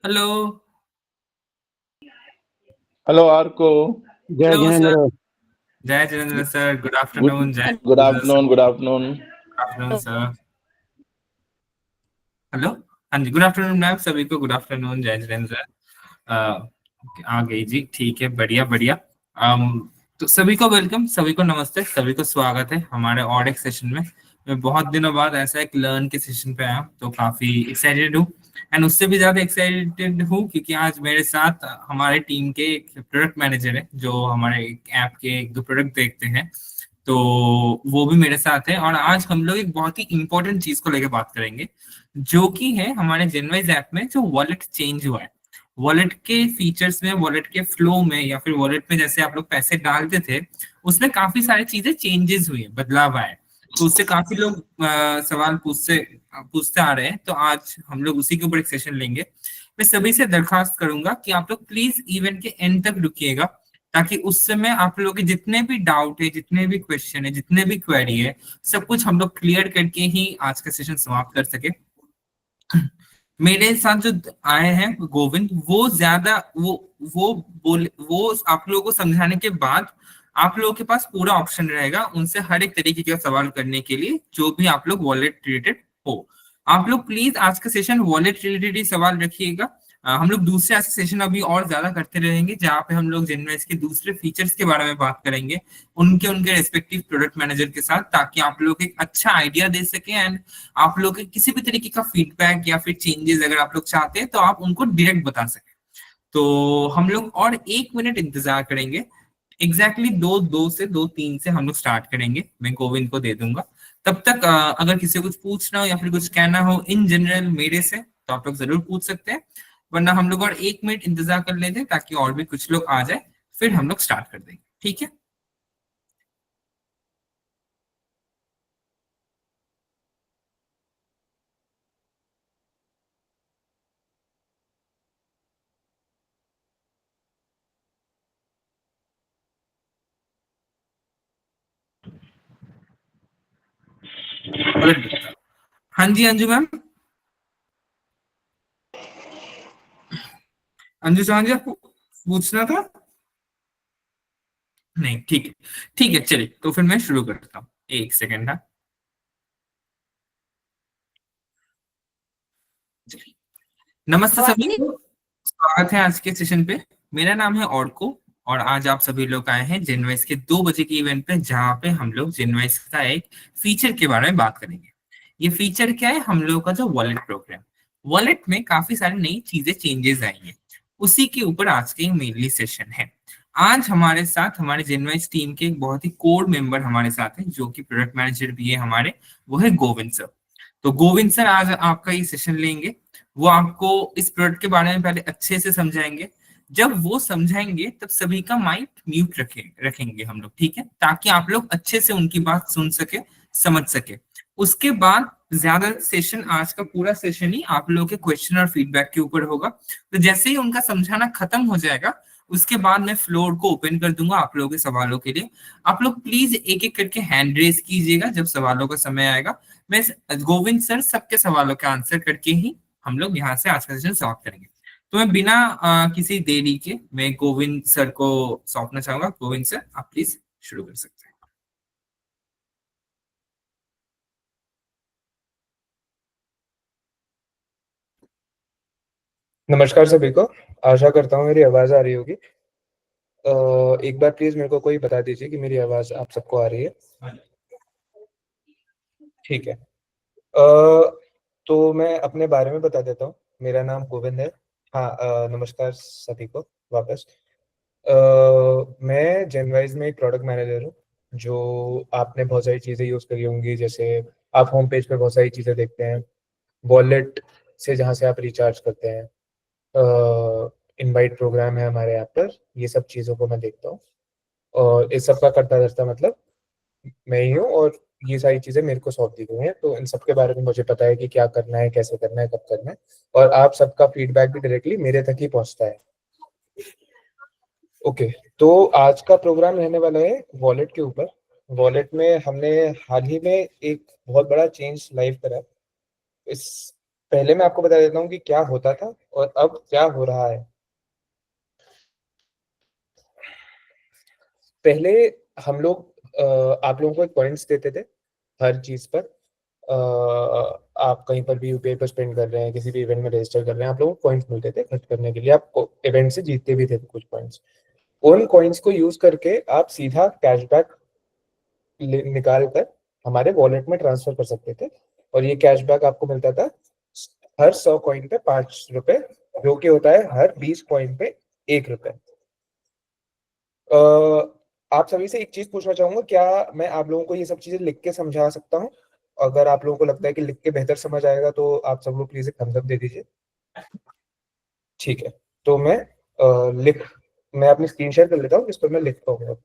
Hello. Hello आर्को। जय hello sir. Jinendra. जय Jitendra sir, good good afternoon. जय good Jitendra sir, afternoon. Good afternoon. Good afternoon sir. Hello. हाँ जी, good afternoon ma'am, सभी को गुड आफ्टरनून। जय जितेंद्र सर। आ गई जी, ठीक है, बढ़िया बढ़िया। तो सभी को वेलकम, सभी को नमस्ते, सभी को स्वागत है हमारे और एक सेशन में। मैं बहुत दिनों बाद ऐसा एक लर्न के सेशन पे आया हूं, तो काफी एक्साइटेड हूँ। एंड उससे भी ज्यादा एक्साइटेड हूँ क्योंकि आज मेरे साथ हमारे टीम के एक प्रोडक्ट मैनेजर है जो हमारे ऐप के एक दो प्रोडक्ट देखते हैं। तो वो भी मेरे साथ है और आज हम लोग एक बहुत ही इंपॉर्टेंट चीज को लेकर बात करेंगे, जो कि है हमारे जेनवाइज ऐप में जो वॉलेट चेंज हुआ है। वॉलेट के फीचर्स में, वॉलेट के फ्लो में, या फिर वॉलेट में जैसे आप लोग पैसे डालते थे उसमें काफी सारी चीजें चेंजेस हुई है, बदलाव आए। तो उससे काफी लोग सवाल पूछते आ रहे हैं, तो आज हम लोग उसी के ऊपर एक सेशन लेंगे। मैं सभी से दरखास्त करूंगा कि आप लोग प्लीज इवेंट के एंड तक रुकिएगा, ताकि उस समय आप लोगों के जितने भी डाउट है, जितने भी क्वेश्चन है, जितने भी क्वेरी है, सब कुछ हम लोग क्लियर करके ही आज का सेशन समाप्त कर सके। मेरे साथ जो आए हैं गोविंद, वो ज्यादा वो बोले, वो आप लोगों को समझाने के बाद आप लोगों के पास पूरा ऑप्शन रहेगा उनसे हर एक तरीके का सवाल करने के लिए, जो भी आप लोग वॉलेट रिलेटेड हो। आप लोग प्लीज आज का सेशन वॉलेट रिलेटेड ही सवाल रखिएगा। हम लोग दूसरे ऐसे सेशन अभी और ज्यादा करते रहेंगे जहाँ पे हम लोग जेनवेस के दूसरे फीचर्स के बारे में बात करेंगे, उनके उनके रेस्पेक्टिव प्रोडक्ट मैनेजर के साथ, ताकि आप लोग एक अच्छा आइडिया दे सके। एंड आप लोग के किसी भी तरीके का फीडबैक या फिर चेंजेस अगर आप लोग चाहते हैं तो आप उनको डायरेक्ट बता सके। तो हम लोग और 1 मिनट इंतजार करेंगे। एग्जैक्टली दो से 2:03 से हम लोग स्टार्ट करेंगे, मैं गोविंद को दे दूंगा। तब तक अगर किसी को कुछ पूछना हो या फिर कुछ कहना हो इन जनरल मेरे से, तो आप लोग जरूर पूछ सकते हैं। वरना हम लोग और 1 मिनट इंतजार कर लेते हैं ताकि और भी कुछ लोग आ जाए, फिर हम लोग स्टार्ट कर देंगे, ठीक है। हाँ जी अंजू मैम। अंजू चौहान जी, आपको पूछना था? नहीं, ठीक है, ठीक है, चलिए तो फिर मैं शुरू करता हूँ। एक सेकेंड। हाँ, नमस्ते सभी को, स्वागत है आज के सेशन पे। मेरा नाम है ऑर्को, और आज आप सभी लोग आए हैं जेनवाइस के 2 बजे के इवेंट पे, जहाँ पे हम लोग जेनवाइस का एक फीचर के बारे में बात करेंगे। ये फीचर क्या है? हम लोगों का जो वॉलेट प्रोग्राम, वॉलेट में काफी सारी नई चीजें, चेंजेस आई हैं, उसी के ऊपर आज के मेनली सेशन है। आज हमारे साथ हमारे जेनवाइस टीम के एक बहुत ही कोर मेंबर हमारे साथ हैं, जो कि प्रोडक्ट मैनेजर भी है हमारे, वो है गोविंद सर। तो गोविंद सर आज आपका ये सेशन लेंगे। वो आपको इस प्रोडक्ट के बारे में पहले अच्छे से समझाएंगे। जब वो समझाएंगे तब सभी का माइक म्यूट रखेंगे हम लोग, ठीक है, ताकि आप लोग अच्छे से उनकी बात सुन सके, समझ सके। उसके बाद ज्यादा सेशन, आज का पूरा सेशन ही आप लोगों के क्वेश्चन और फीडबैक के ऊपर होगा। तो जैसे ही उनका समझाना खत्म हो जाएगा, उसके बाद मैं फ्लोर को ओपन कर दूंगा आप लोगों के सवालों के लिए। आप लोग प्लीज एक एक करके हैंड रेस कीजिएगा जब सवालों का समय आएगा। मैं गोविंद सर सबके सवालों का आंसर करके ही हम लोग यहाँ से आज का सेशन समाप्त करेंगे। तो मैं बिना किसी देरी के मैं गोविंद सर को सौंपना चाहूंगा। गोविंद सर, आप प्लीज शुरू कर सकते हैं। नमस्कार सभी को। आशा करता हूँ मेरी आवाज़ आ रही होगी। एक बार प्लीज़ मेरे को कोई बता दीजिए कि मेरी आवाज़ आप सबको आ रही है। ठीक है। तो मैं अपने बारे में बता देता हूँ। मेरा नाम गोविंद है। हाँ, नमस्कार सभी को वापस। मैं जेनवाइज में एक प्रोडक्ट मैनेजर हूँ। जो आपने बहुत सारी चीज़ें यूज़ करी होंगी, जैसे आप होम पेज पे बहुत सारी चीज़ें देखते हैं, वॉलेट से जहाँ से आप रिचार्ज करते हैं, इनवाइट प्रोग्राम है हमारे ऐप पर, ये सब चीज़ों को मैं देखता हूँ। और इस सब का करता धरता मतलब मैं ही हूँ, और ये सारी चीज़ें मेरे को सौंप दी गई हैं। तो इन सब के बारे में मुझे पता है कि क्या करना है, कैसे करना है, कब करना है, और आप सबका फीडबैक भी डायरेक्टली मेरे तक ही पहुँचता है। ओके, तो आज का प्रोग्राम रहने वाला है वॉलेट के ऊपर। वॉलेट में हमने हाल ही में एक बहुत बड़ा चेंज लाइव करा। इस पहले मैं आपको बता देता हूँ कि क्या होता था और अब क्या हो रहा है। पहले हम लोग आप लोगों को पॉइंट्स देते थे हर चीज पर। आप कहीं पर भी यूपीआई पर स्पेंड कर रहे हैं, किसी भी इवेंट में रजिस्टर कर रहे हैं, आप लोगों को पॉइंट्स मिलते थे खर्च करने के लिए। आप इवेंट से जीतते भी थे कुछ पॉइंट्स। उन कॉइन्स को यूज करके आप सीधा कैशबैक निकाल कर हमारे वॉलेट में ट्रांसफर कर सकते थे, और ये कैशबैक आपको मिलता था हर 100 कॉइन पे 5 रुपए, जो कि होता है हर 20 कॉइन पे 1 रुपए। आप सभी से एक चीज पूछना चाहूंगा, क्या मैं आप लोगों को ये सब चीजें लिख के समझा सकता हूँ? अगर आप लोगों को लगता है कि लिख के बेहतर समझ आएगा तो आप सब लोग प्लीज एक थम्स अप दे दीजिए। ठीक है, तो मैं अपनी स्क्रीन शेयर कर लेता हूँ जिस पर मैं लिख पाऊंगा।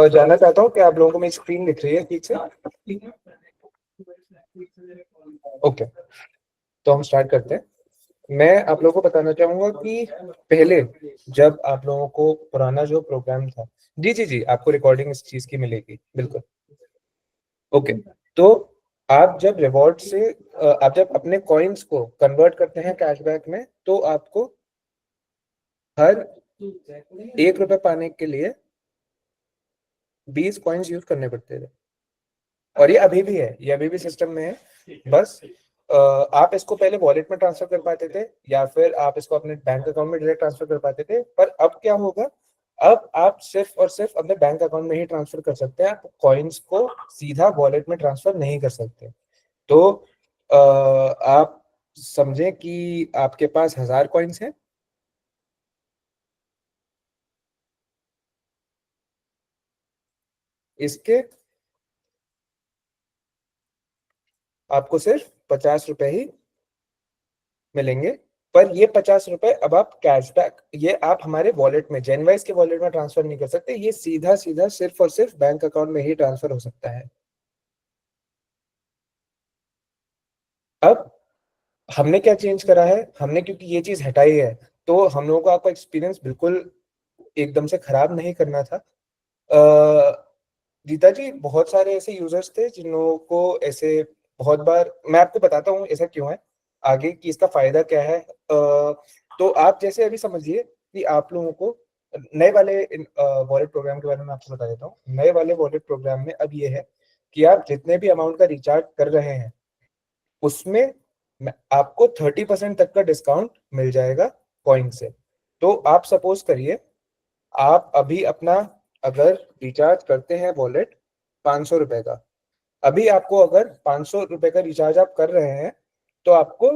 जानना चाहता हूँ कि आप लोगों को मेरी स्क्रीन दिख रही है ठीक से? ओके, तो हम स्टार्ट करते हैं। मैं आप लोगों को बताना चाहूंगा कि पहले जब आप लोगों को पुराना जो प्रोग्राम था, जी जी जी, आपको रिकॉर्डिंग इस चीज की मिलेगी बिल्कुल। ओके, तो आप जब रिवॉर्ड से आप जब अपने कॉइन्स को कन्वर्ट करते हैं कैशबैक में, तो आपको हर 1 रुपए पाने के लिए 20 कॉइन्स यूज करने पड़ते थे, और ये अभी भी है, ये अभी भी सिस्टम में है। बस आप इसको पहले वॉलेट में ट्रांसफर कर पाते थे, या फिर आप इसको अपने बैंक अकाउंट में डायरेक्ट ट्रांसफर कर पाते थे। पर अब क्या होगा, अब आप सिर्फ और सिर्फ अपने बैंक अकाउंट में ही ट्रांसफर कर सकते हैं, आप कॉइन्स को सीधा वॉलेट में ट्रांसफर नहीं कर सकते। तो आप समझें कि आपके पास 1000 कॉइन्स हैं, इसके आपको सिर्फ 50 रुपए ही मिलेंगे। पर ये 50 रुपए अब आप कैशबैक, ये आप हमारे वॉलेट में, जेनवाइज के वॉलेट में ट्रांसफर नहीं कर सकते, ये सीधा सीधा सिर्फ और सिर्फ बैंक अकाउंट में ही ट्रांसफर हो सकता है। अब हमने क्या चेंज करा है, हमने क्योंकि ये चीज हटाई है, तो हम लोगों को आपका एक्सपीरियंस बिल्कुल एकदम से खराब नहीं करना था। गीता जी, बहुत सारे ऐसे यूजर्स थे जिन लोगों को ऐसे बहुत बार, मैं आपको बताता हूँ ऐसा क्यों है आगे, कि इसका फायदा क्या है। तो आप जैसे अभी समझिए कि आप लोगों को नए वाले वॉलेट प्रोग्राम के बारे में आपको बता देता हूँ। नए वाले वॉलेट प्रोग्राम में अब ये है कि आप जितने भी अमाउंट का रिचार्ज कर रहे हैं, उसमें आपको 30% तक का डिस्काउंट मिल जाएगा कॉइन से। तो आप सपोज करिए, आप अभी अपना अगर रिचार्ज करते हैं वॉलेट 500 रुपए का, अभी आपको अगर 500 रुपए का रिचार्ज आप कर रहे हैं, तो आपको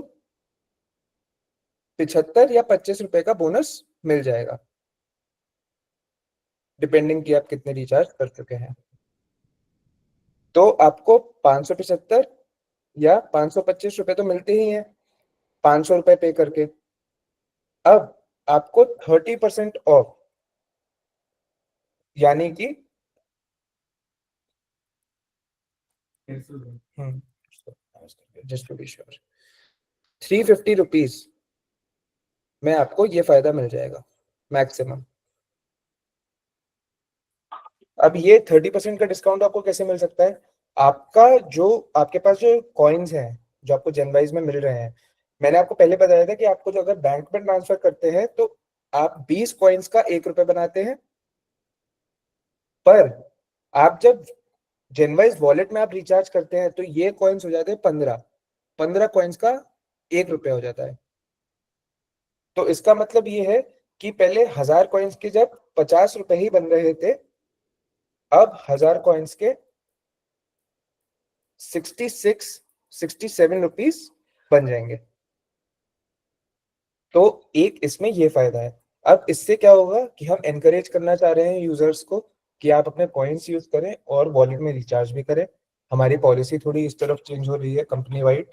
75 या 25 रुपए का बोनस मिल जाएगा, डिपेंडिंग कि आप कितने रिचार्ज कर चुके हैं। तो आपको 575 या 525 रुपए तो मिलते ही हैं 500 रुपए पे करके। अब आपको 30% ऑफ, यानी कि just to be sure 350 rupees में आपको ये फायदा मिल जाएगा मैक्सिमम। अब ये 30% का डिस्काउंट आपको कैसे मिल सकता है? आपका जो, आपके पास जो कॉइन्स हैं जो आपको जनवाइज में मिल रहे हैं, मैंने आपको पहले बताया था कि आपको जो अगर बैंक में ट्रांसफर करते हैं तो आप 20 कॉइन्स का 1 रुपए बनाते हैं, पर आप जब जनवाइज वॉलेट में आप रिचार्ज करते हैं तो ये कॉइन्स हो जाते हैं 15 कॉइन्स का 1 रुपए हो जाता है। तो इसका मतलब ये है कि पहले 1000 कॉइन्स के जब 50 रुपए ही बन रहे थे, अब 1000 कॉइन्स के 67 रुपीज बन जाएंगे। तो एक इसमें ये फायदा है। अब इससे क्या होगा कि हम एनकरेज करना चाह रहे हैं यूजर्स को कि आप अपने कॉइन्स यूज करें और वॉलेट में रिचार्ज भी करें। हमारी पॉलिसी थोड़ी इस तरफ चेंज हो रही है कंपनी वाइड,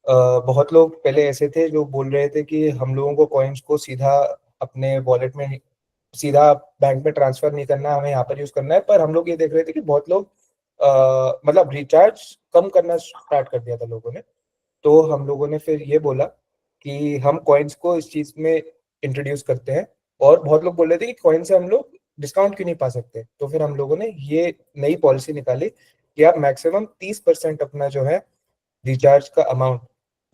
बहुत लोग पहले ऐसे थे जो बोल रहे थे कि हम लोगों को कॉइन्स को सीधा अपने वॉलेट में सीधा बैंक में ट्रांसफर नहीं करना, हमें यहाँ पर यूज करना है। पर हम लोग ये देख रहे थे कि बहुत लोग मतलब रिचार्ज कम करना स्टार्ट कर दिया था लोगों ने। तो हम लोगों ने फिर ये बोला कि हम कॉइन्स को इस चीज में इंट्रोड्यूस करते हैं। और बहुत लोग बोल रहे थे कि कॉइन से हम लोग डिस्काउंट क्यों नहीं पा सकते। तो फिर हम लोगों ने ये नई पॉलिसी निकाली कि आप मैक्सिमम 30% अपना जो है रिचार्ज का अमाउंट,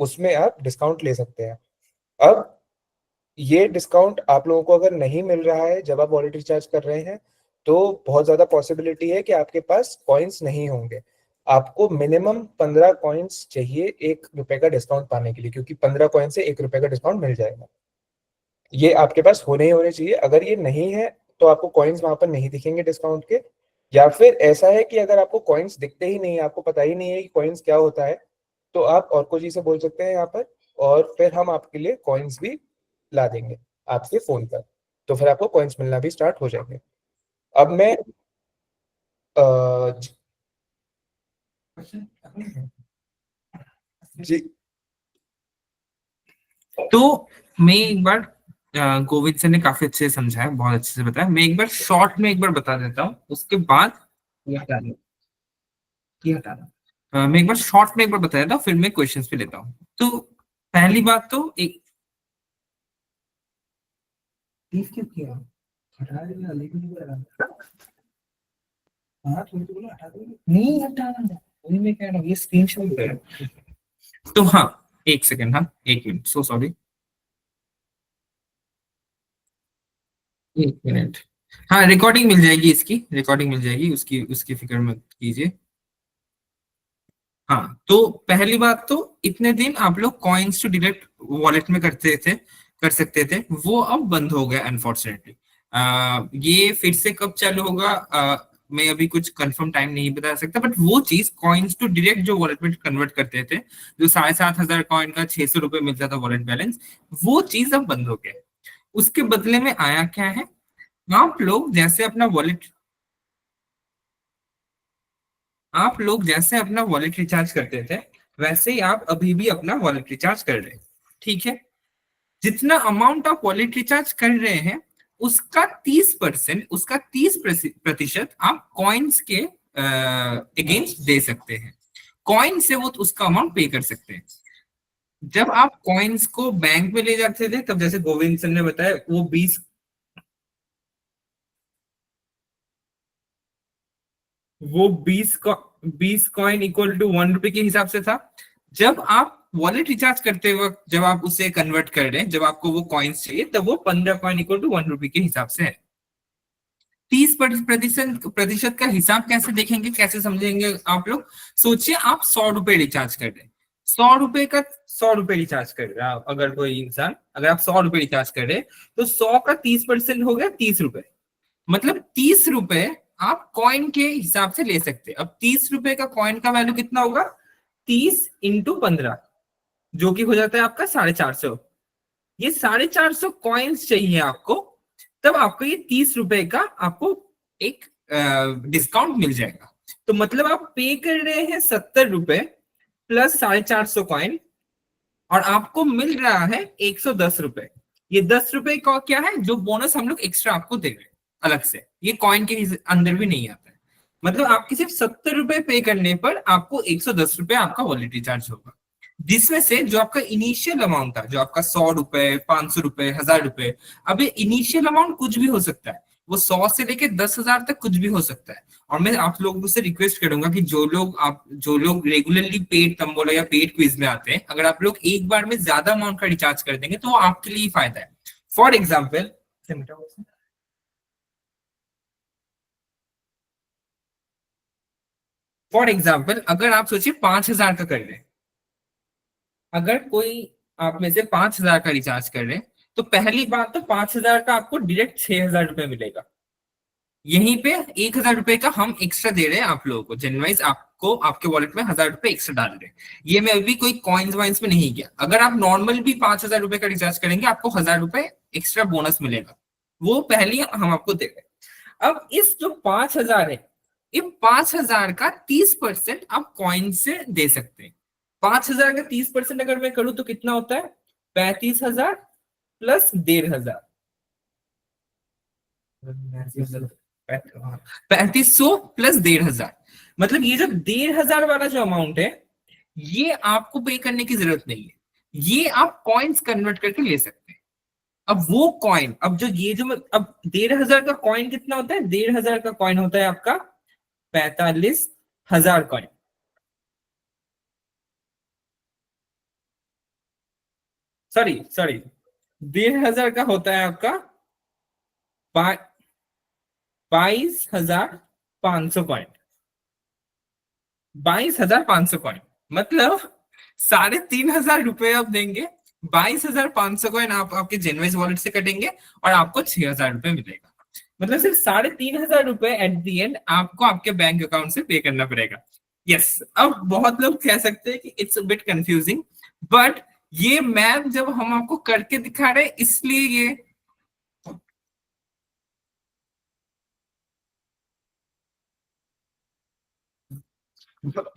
उसमें आप डिस्काउंट ले सकते हैं। अब ये डिस्काउंट आप लोगों को अगर नहीं मिल रहा है जब आप वॉलेट रिचार्ज कर रहे हैं, तो बहुत ज्यादा पॉसिबिलिटी है कि आपके पास कॉइन्स नहीं होंगे। आपको मिनिमम 15 कॉइन्स चाहिए ₹1 का डिस्काउंट पाने के लिए, क्योंकि 15 कॉइन से ₹1 का डिस्काउंट मिल जाएगा। ये आपके पास होने ही होने चाहिए। अगर ये नहीं है तो आपको कॉइन्स वहां पर नहीं दिखेंगे डिस्काउंट के। या फिर ऐसा है कि अगर आपको कॉइन्स दिखते ही नहीं है, आपको पता ही नहीं है कि कॉइन्स क्या होता है, तो आप और जी से बोल सकते हैं यहाँ पर, और फिर हम आपके लिए कॉइन्स भी ला देंगे आपके फोन पर। तो फिर आपको कॉइन्स मिलना भी स्टार्ट हो जाएंगे। अब मैं जी तो मैं एक बार गोविंद सर ने काफी अच्छे से समझाया, बहुत अच्छे से बताया। मैं एक बार शॉर्ट में एक बार बता देता हूँ, उसके बाद ये हटा दो, ये हटा दो। मैं एक बार शॉर्ट में एक बार बता देता हूँ, फिर मैं क्वेश्चंस पे लेता हूँ। तो पहली बात तो एक क्यों किया, हटा देना, लेकिन हाँ तुम तो बोलो हटा दो, नहीं हटाना, वही मैं कह रहा हूँ, ये स्क्रीनशॉट है। तो हाँ, एक सेकंड, हाँ एक मिनट, सो सॉरी, एक मिनट। हाँ रिकॉर्डिंग मिल जाएगी, इसकी रिकॉर्डिंग मिल जाएगी, उसकी उसकी फिक्र मत कीजिए। हाँ तो पहली बात तो, इतने दिन आप लोग कॉइन्स टू डायरेक्ट वॉलेट में करते थे, कर सकते थे, वो अब बंद हो गया अनफॉर्चुनेटली। ये फिर से कब चालू होगा, मैं अभी कुछ कंफर्म टाइम नहीं बता सकता, बट वो चीज कॉइन्स टू डायरेक्ट जो वॉलेट में कन्वर्ट करते थे, जो 7,500 कॉइन का 600 रुपये मिलता था वॉलेट बैलेंस, वो चीज अब बंद हो गया। उसके बदले में आया क्या है, आप लोग जैसे अपना वॉलेट आप लोग जैसे अपना वॉलेट रिचार्ज करते थे, वैसे ही आप अभी भी अपना वॉलेट रिचार्ज कर रहे हैं। ठीक है, जितना अमाउंट आप वॉलेट रिचार्ज कर रहे हैं, उसका 30%, उसका 30% आप कॉइन्स के अगेंस्ट दे सकते हैं। कॉइन से वो उसका अमाउंट पे कर सकते हैं। जब आप कॉइन्स को बैंक में ले जाते थे, तब जैसे गोविंद सर ने बताया, वो 20 कॉइन इक्वल टू 1 रुपए के हिसाब से था। जब आप वॉलेट रिचार्ज करते वक्त, जब आप उसे कन्वर्ट कर रहे हैं, जब आपको वो कॉइन्स चाहिए, तब वो 15 कॉइन इक्वल टू 1 रुपए के हिसाब से है। 30% का हिसाब कैसे देखेंगे, कैसे समझेंगे आप लोग। सोचिए आप 100 रुपए रिचार्ज कर रहे हैं, 100 रुपए रिचार्ज कर रहे हैं अगर कोई इंसान, अगर आप 100 रुपए रिचार्ज कर रहे हैं, तो 100 का 30% हो गया 30 रुपए। मतलब 30 रुपए आप कॉइन के हिसाब से ले सकते हैं। अब 30 रुपए का कॉइन का वैल्यू कितना होगा, 30 × 15, जो कि हो जाता है आपका 450। ये 450 कॉइन्स चाहिए आपको, तब आपको ये 30 रुपए का आपको एक डिस्काउंट मिल जाएगा। तो मतलब आप पे कर रहे हैं 70 रुपए प्लस 450 कॉइन, और आपको मिल रहा है 110 रुपए। ये 10 रुपए का क्या है, जो बोनस हम लोग एक्स्ट्रा आपको दे रहे हैं अलग से, ये कॉइन के अंदर भी नहीं आता है। मतलब आपके सिर्फ 70 रुपए पे करने पर आपको 110 रुपए आपका वॉलेट रिचार्ज होगा, जिसमें से जो आपका इनिशियल अमाउंट था, जो आपका 100 रुपए, 500 रुपए, 1000 रुपए, अब ये इनिशियल अमाउंट कुछ भी हो सकता है, वो 100 से लेके 10,000 तक कुछ भी हो सकता है। और मैं आप लोगों से रिक्वेस्ट करूंगा कि जो लोग रेगुलरली पेड तंबोला या पेड क्विज में आते हैं, अगर आप लोग एक बार में ज्यादा अमाउंट का रिचार्ज कर देंगे, तो वो आपके लिए ही फायदा है। फॉर एग्जाम्पल, अगर आप सोचिए 5,000 का कर रहे हैं, अगर कोई आप में से 5,000 का रिचार्ज कर रहे हैं, तो पहली बात तो 5,000 का आपको डायरेक्ट 6,000 रुपए मिलेगा। यहीं पे 1,000 रुपए का हम एक्स्ट्रा दे रहे हैं आप लोगों को, जेनवाइज आपको आपके वॉलेट में 1,000 रुपए एक्स्ट्रा डाल रहे हैं। ये मैं अभी कोई कॉइन्स वाइन्स में नहीं गया। अगर आप नॉर्मल भी 5,000 रुपए का रिचार्ज करेंगे, आपको 1,000 रुपए एक्स्ट्रा बोनस मिलेगा, वो पहले ही हम आपको दे रहे हैं। अब इस जो 5,000 है, ये 5,000 का 30% आप कॉइन से दे सकते हैं। 5,000 का 30% अगर मैं करूं तो कितना होता है? 35,000 प्लस 1,500, 3500 प्लस 1,500। मतलब ये जो 1,500 वाला जो अमाउंट है, ये आपको पे करने की जरूरत नहीं है, ये आप कॉइन्स कन्वर्ट करके ले सकते हैं। अब वो कॉइन, अब जो ये जो अब 1,500 का कॉइन कितना होता है? 1,500 का कॉइन होता है आपका 45,000 कॉइन। सॉरी 1,500 का होता है आपका 22,500 कॉइन। 22,500 कॉइन मतलब 3,500 रुपए आप देंगे, 22,500 कॉइन आप आपके जेनवाइज वॉलेट से कटेंगे और आपको 6,000 रुपए मिलेगा। मतलब सिर्फ 3,500 रुपए एट दी एंड आपको आपके बैंक अकाउंट से पे करना पड़ेगा। यस, अब बहुत लोग कह सकते हैं कि it's a bit confusing, but ये मैम जब हम आपको करके दिखा रहे हैं इसलिए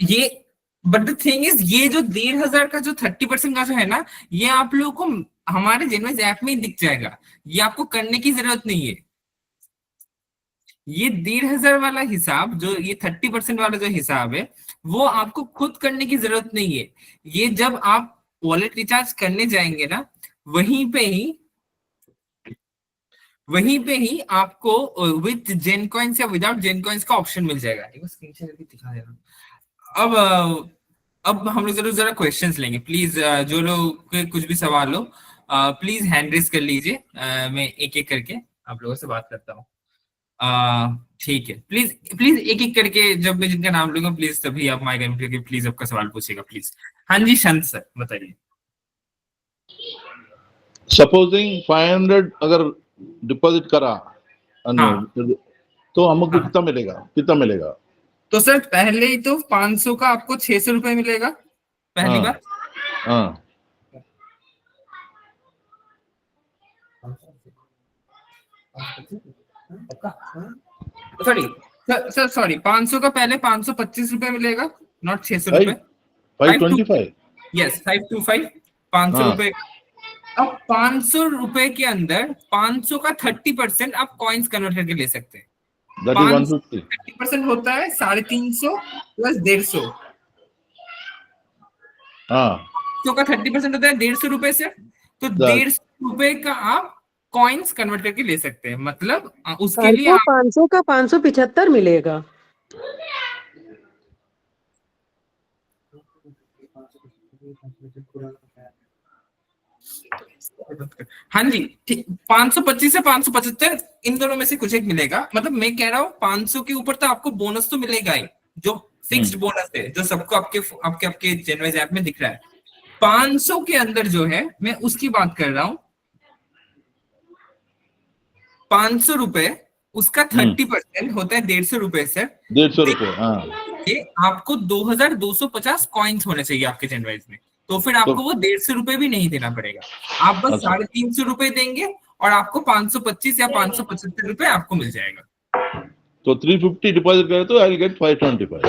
ये बट द थिंग इज, ये जो 1,500 का जो 30% का जो है ना, ये आप लोगों को हमारे जेनवाइज ऐप में ही दिख जाएगा, ये आपको करने की जरूरत नहीं है। ये 1,500 वाला हिसाब, जो ये 30% वाला जो हिसाब है, वो आपको खुद करने की जरूरत नहीं है। ये जब आप वॉलेट रिचार्ज करने जाएंगे ना, वहीं पे ही आपको विद जेन कॉइन्स या विदाउट जेन कॉइन्स का ऑप्शन मिल जाएगा। एक बार स्क्रीनशॉट करके दिखा दे रहा हूं। अब हम लोग जरूर जरा क्वेश्चंस लेंगे, प्लीज जो लोग के कुछ भी सवाल हो प्लीज हैंड रेस कर लीजिए, मैं एक एक करके आप लोगों से बात करता हूँ। ठीक है, प्लीज एक एक करके जब मैं जिनका नाम लूंगा प्लीज तभी आप माइक अनम्यूट करके प्लीज आपका सवाल पूछिएगा प्लीज। हाँ जी शांत सर बताइए। सपोजिंग 500 अगर डिपॉजिट करा तो हमको कितना मिलेगा? तो सर पहले ही तो 500 का आपको 600 रुपए मिलेगा पहली बार। हाँ सॉरी 500 का पहले 525 रुपए मिलेगा, नॉट 600 रुपए। 525। यस 525 500 रुपए। अब 500 रुपए के अंदर 500 का 30% आप कॉइन्स कन्वर्ट करके ले सकते हैं। That is 150. 30% होता है 350 प्लस 150। हाँ तो का 30% होता है 150 रुपए से, तो 150 रुपए का आप कॉइन्स कन्वर्ट करके ले सकते हैं। मतलब उसके लिए 500 का 575 मिलेगा। हाँ जी ठीक, 525 से 575 इन दोनों में से कुछ एक मिलेगा। मतलब मैं कह रहा हूँ 500 के ऊपर तो आपको बोनस तो मिलेगा ही, जो फिक्स्ड बोनस है, जो सबको आपके जेनवाइज ऐप में दिख रहा है। 500 के अंदर जो है मैं उसकी बात कर रहा हूँ। 500 रुपए उसका 30% होता है 150 रुपए से। 150 रुपए। हाँ ये आपको 2,250 कॉइन्स होने चाहिए आपके जेनवाइज में, तो फिर आपको वो 150 रुपए भी नहीं देना पड़ेगा। आप बस 350 रुपए देंगे और आपको 525 या 575 रुपए आपको मिल जाएगा। तो 350 डिपॉजिट करे तो I will get 525।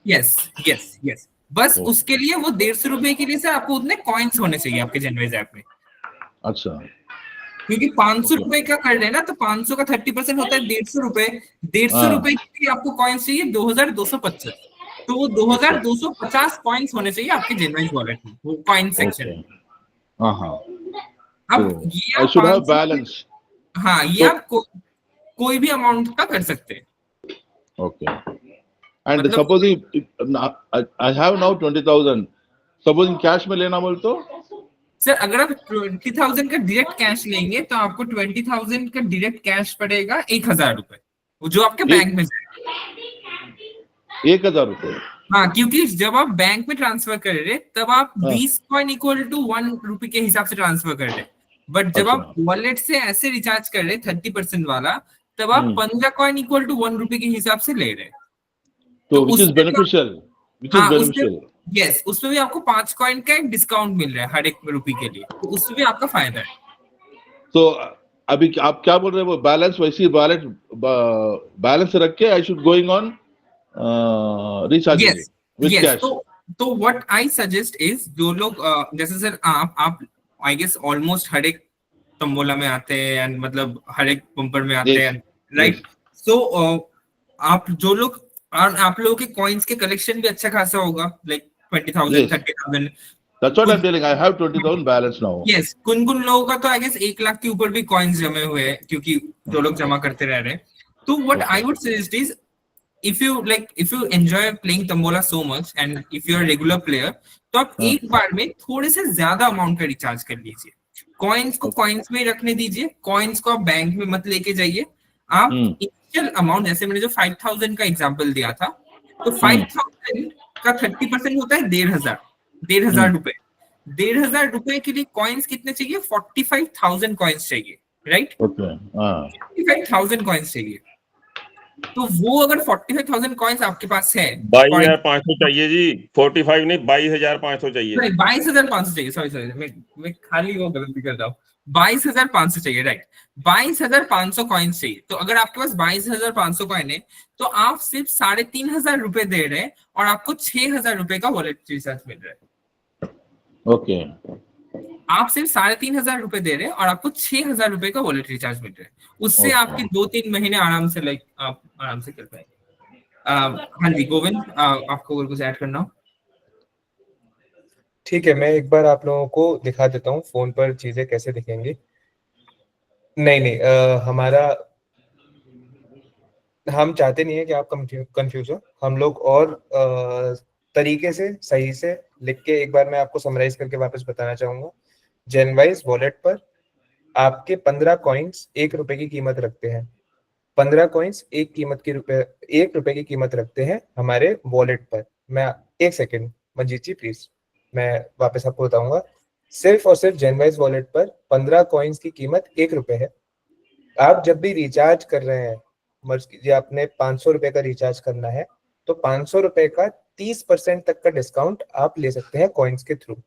Yes yes yes, बस उसके लिए वो 150 रुपए के लिए से आपको उतने कॉइन्स होने चाहिए आपके जेनवाइज ऐप में। अच्छा, क्योंकि 500 रुपए का कर लेना तो 500 का 30% होता है 150 रुपए। 150 रुपए के लिए आपको कॉइन्स चाहिए 2,225, तो वो 2,250 कॉइन्स होने चाहिए आपके जेनवाइज वॉलेट में, वो कॉइन सेक्शन में। अब ये आई शुड हैव बैलेंस। हाँ, ये आप कोई भी अमाउंट का कर सकते हैं। Okay, and supposing I have now 20,000, supposing cash में लेना बोल तो सर अगर आप 20,000 का डायरेक्ट कैश लेंगे तो आपको 20,000 का डायरेक्ट कैश पड़ेगा 1,000 रुपए, जो आपके बैंक में जाएगा। 1,000 रुपए? हाँ, क्योंकि जब आप बैंक में ट्रांसफर कर रहे तब आप 20 कॉइन इक्वल टू 1 रुपए के हिसाब से ट्रांसफर कर रहे, बट जब आप वॉलेट से ऐसे रिचार्ज कर रहे 30% वाला, तब आप 15 कॉइन इक्वल टू 1 रुपए के हिसाब से ले रहे। तो which is beneficial। यस, उसमें भी आपको 5 कॉइन का एक डिस्काउंट मिल रहा है हर एक रुपए के लिए, तो उसमें भी आपका फायदा है। तो अभी आप क्या बोल रहे हैं, वो बैलेंस वैसी बैलेंस रख के I should going on recharging with cash. तो व्हाट आई सजेस्ट इज, जो लोग जैसे सर आप आई गेस ऑलमोस्ट हर एक तंबोला में आते हैं एंड मतलब हर एक बम्पर में आते हैं, राइट? सो आप जो लोग, आप लोगों के कॉइन्स के कलेक्शन भी अच्छा खासा होगा, like 20,000 30,000। That's what I'm telling. I have 20,000 balance now. Yes, कुन लोगों का तो आई गेस 1 लाख के ऊपर भी कॉइन्स जमे हुए हैं, क्योंकि जो लोग जमा करते रह रहे हैं। तो what I would suggest is, if you enjoy playing tambola so much and if you're a regular player, तो आप एक बार में थोड़े से ज्यादा अमाउंट का रिचार्ज कर लीजिए। कॉइन्स को कॉइन्स में रखने दीजिए, कॉइन्स को आप बैंक में मत लेके जाइए। आप इनिशियल अमाउंट, जैसे मैंने जो 5,000 का एग्जांपल दिया था, तो 5,000 का 30% होता है 1,500 रुपए। 1,500 रुपए के लिए कॉइन्स कितने चाहिए? 45,000 कॉइन्स चाहिए, राइट? 45,000 कॉइन्स चाहिए। तो वो अगर 45,000 कॉइन्स आपके पास है, 22,500 चाहिए जी, 45 नहीं 22,500 चाहिए। नहीं, 22,500 चाहिए, सॉरी मैं खाली वो गलती कर रहा हूँ। 22,500 चाहिए, राइट? 22,500 कॉइन्स चाहिए। तो अगर आपके पास 22,500 कॉइन है, तो आप सिर्फ 3,500 रुपए दे रहे हैं और आपको 6,000 रुपए का वॉलेट रिचार्ज मिल रहा है। ओके, आप सिर्फ 3,500 रुपए दे रहे हैं और आपको 6,000 रुपए का वॉलेट रिचार्ज मिल रहा है। उससे आपके 2-3 महीने आराम से, लाइक आप आराम से कर पाएंगे। हाँ जी गोविंद, आपको और कुछ ऐड करना हो? ठीक है, मैं एक बार आप लोगों को दिखा देता हूँ फोन पर चीजें कैसे दिखेंगी। नहीं, हमारा, हम चाहते नहीं है कि आप कंफ्यूज हो। हम लोग और तरीके से सही से लिख के एक बार मैं आपको समराइज करके वापस बताना चाहूंगा। जेनवाइज वॉलेट पर आपके 15 कॉइन्स 1 रुपए की कीमत रखते हैं। 15 कॉइन्स 1 रुपए की कीमत रखते हैं हमारे वॉलेट पर। मैं एक सेकेंड, मंजीत जी प्लीज, मैं वापस आपको बताऊंगा। सिर्फ और सिर्फ जेनवाइज वॉलेट पर 15 कॉइन्स की कीमत 1 रुपए है। आप जब भी रिचार्ज कर रहे हैं, मर्ज कीजिए आपने 500 रुपए का रिचार्ज करना है, तो 500 रुपए का 30% तक का डिस्काउंट आप ले सकते हैं कॉइन्स के थ्रू।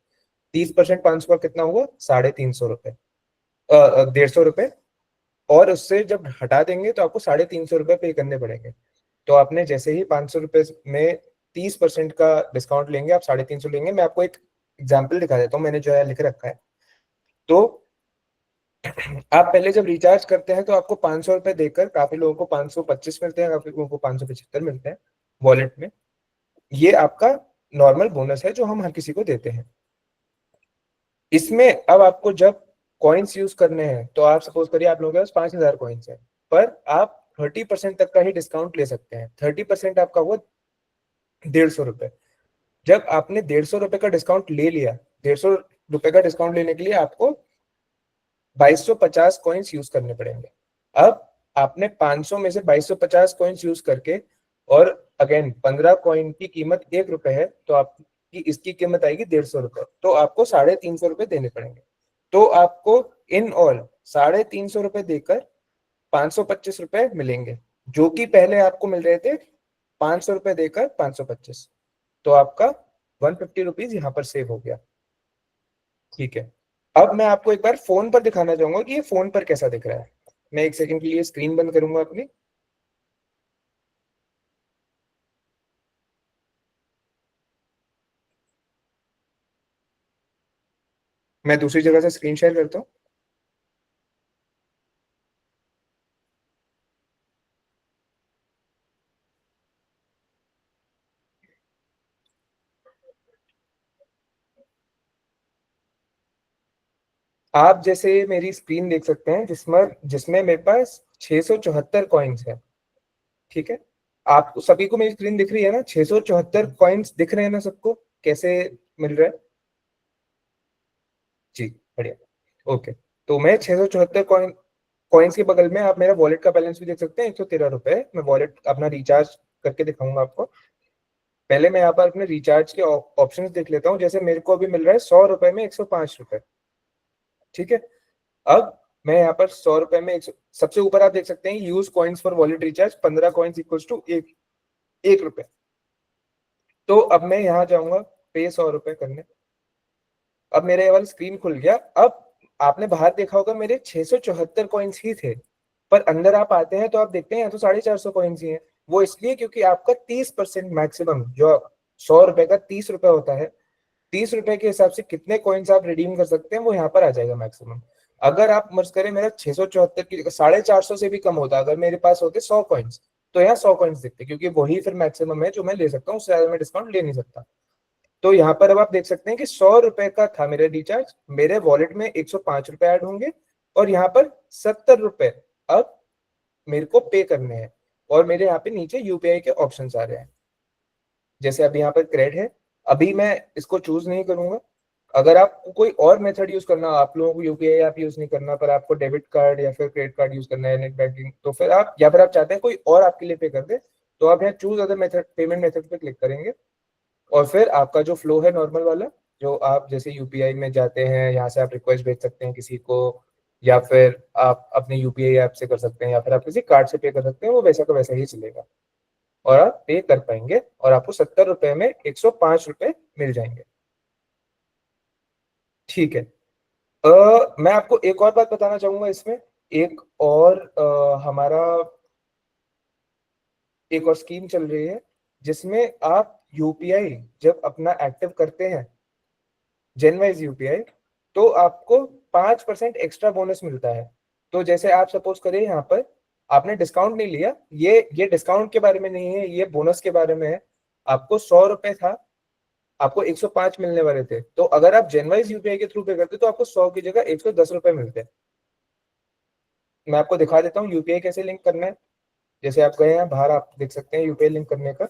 30% 500 का कितना हुआ? 350 रुपए, 150 रुपए। और उससे जब हटा देंगे तो आपको 350 रुपए पे करने पड़ेंगे। तो आपने जैसे ही 500 रुपए में 30% का डिस्काउंट लेंगे, आप 350 लेंगे। मैं आपको एक एग्जाम्पल दिखा देता हूँ, मैंने जो है लिख रखा है। तो आप पहले जब रिचार्ज करते हैं तो आपको 500 रुपए देकर, काफी लोगों को 525 मिलते हैं, काफी लोगों को 575 मिलते हैं वॉलेट में। ये आपका नॉर्मल बोनस है जो हम हर किसी को देते हैं। इसमें अब आपको जब कॉइन्स यूज करने हैं, तो आप सपोज करिए आप लोगों के पास 5,000 कॉइन्स है, पर आप 30% तक का ही डिस्काउंट ले सकते हैं। 30% आपका हुआ 150 रुपए। जब आपने 150 रुपए का डिस्काउंट ले लिया, 150 रुपए का डिस्काउंट लेने के लिए आपको 2250 कॉइन्स यूज करने पड़ेंगे। अब आपने 500 में से 2250 कॉइन्स यूज करके, और अगेन 15 कॉइन की कीमत 1 रुपए है, तो आपकी इसकी कीमत आएगी 150 रुपए। तो आपको 350 रुपए देने पड़ेंगे। तो आपको इन ऑल 350 रुपए देकर 525 रुपए मिलेंगे, जो कि पहले आपको मिल रहे थे 500 रुपए देकर 525। तो आपका 150 रुपीज यहाँ पर सेव हो गया। ठीक है, अब मैं आपको एक बार फोन पर दिखाना चाहूंगा कि ये फोन पर कैसा दिख रहा है। मैं एक सेकंड के लिए स्क्रीन बंद करूंगा अपनी। मैं दूसरी जगह से स्क्रीन शेयर करता हूँ। आप जैसे मेरी स्क्रीन देख सकते हैं, जिसमें मेरे पास 674 कॉइन्स है। ठीक है, आप सभी को मेरी स्क्रीन दिख रही है ना? 674 कॉइन्स दिख रहे हैं ना सबको? कैसे मिल रहा है जी? बढ़िया, ओके। तो मैं 674 कॉइन्स के बगल में आप मेरा वॉलेट का बैलेंस भी देख सकते हैं, 113 रुपए। मैं वॉलेट अपना रिचार्ज करके दिखाऊंगा आपको। पहले मैं यहाँ पर अपने रिचार्ज के ऑप्शंस देख लेता हूँ। जैसे मेरे को अभी मिल रहा है 100 रुपए में 105 रुपए। ठीक है, अब मैं यहाँ पर 100 रुपए में सबसे ऊपर आप देख सकते हैं use coins for wallet recharge 15 coins equals to 1 रुपए। तो अब मैं यहाँ जाऊंगा पे 100 रुपए करने। अब मेरे ये वाली स्क्रीन खुल गया। अब आपने बाहर देखा होगा मेरे 674 कॉइन्स ही थे, पर अंदर आप आते हैं तो आप देखते हैं यहाँ तो 450 कॉइन्स ही हैं। वो इसलिए क्योंकि आपका 30% मैक्सिमम जो ₹100 का 30 रुपए होता है। 30 रुपए के हिसाब से कितने कॉइन्स आप रिडीम कर सकते हैं वो यहाँ पर आ जाएगा मैक्सिमम। अगर आप मर्ज करें मेरा 674 की जगह 450 से भी कम होता, अगर मेरे पास होते 100 कॉइन्स, तो यहाँ 100 कॉइन्स दिखते, क्योंकि वही फिर मैक्सिमम है जो मैं ले सकता हूँ, उससे ज्यादा मैं डिस्काउंट ले नहीं सकता। तो यहाँ पर अब आप देख सकते हैं कि 100 रुपए का था मेरा रिचार्ज, मेरे वॉलेट में 105 रुपए ऐड होंगे और यहाँ पर 70 रुपए अब मेरे को पे करने हैं और मेरे यहाँ पे नीचे यूपीआई के ऑप्शन आ रहे हैं। जैसे अभी यहाँ पर क्रेडिट है, अभी मैं इसको चूज नहीं करूंगा। अगर आपको कोई और मेथड यूज करना, आप लोगों को यूपीआई आप यूज नहीं करना, पर आपको डेबिट कार्ड या फिर क्रेडिट कार्ड यूज करना है, नेट बैंकिंग, तो फिर आप, या फिर आप चाहते हैं कोई और आपके लिए पे कर दे, तो आप यहाँ choose other method, payment method पे क्लिक करेंगे और फिर आपका जो फ्लो है नॉर्मल वाला, जो आप जैसे यूपीआई में जाते हैं, यहाँ से आप रिक्वेस्ट भेज सकते हैं किसी को, या फिर आप अपने यूपीआई ऐप से कर सकते हैं, या फिर आप किसी कार्ड से पे कर सकते हैं, वो वैसा का वैसा ही चलेगा और आप पे कर पाएंगे और आपको 70 रुपए में 105 रुपए मिल जाएंगे। ठीक है। मैं आपको एक और बात बताना चाहूंगा इसमें, एक और हमारा एक और स्कीम चल रही है जिसमें आप यूपीआई जब अपना एक्टिव करते हैं, जेनवाइज यूपीआई, तो आपको 5% एक्स्ट्रा बोनस मिलता है। तो जैसे आप सपोज करें यहाँ पर आपने डिस्काउंट नहीं लिया, ये डिस्काउंट के बारे में नहीं है, ये बोनस के बारे में है। आपको 100 रुपए था, आपको 105 मिलने वाले थे, तो अगर आप जेनवाइज यूपीआई के थ्रू पे करते तो आपको 100 की जगह 110 रुपए मिलते। मैं आपको दिखा देता हूँ यूपीआई कैसे लिंक करना है। जैसे आप गए हैं बाहर, आप देख सकते हैं यूपीआई लिंक करने का।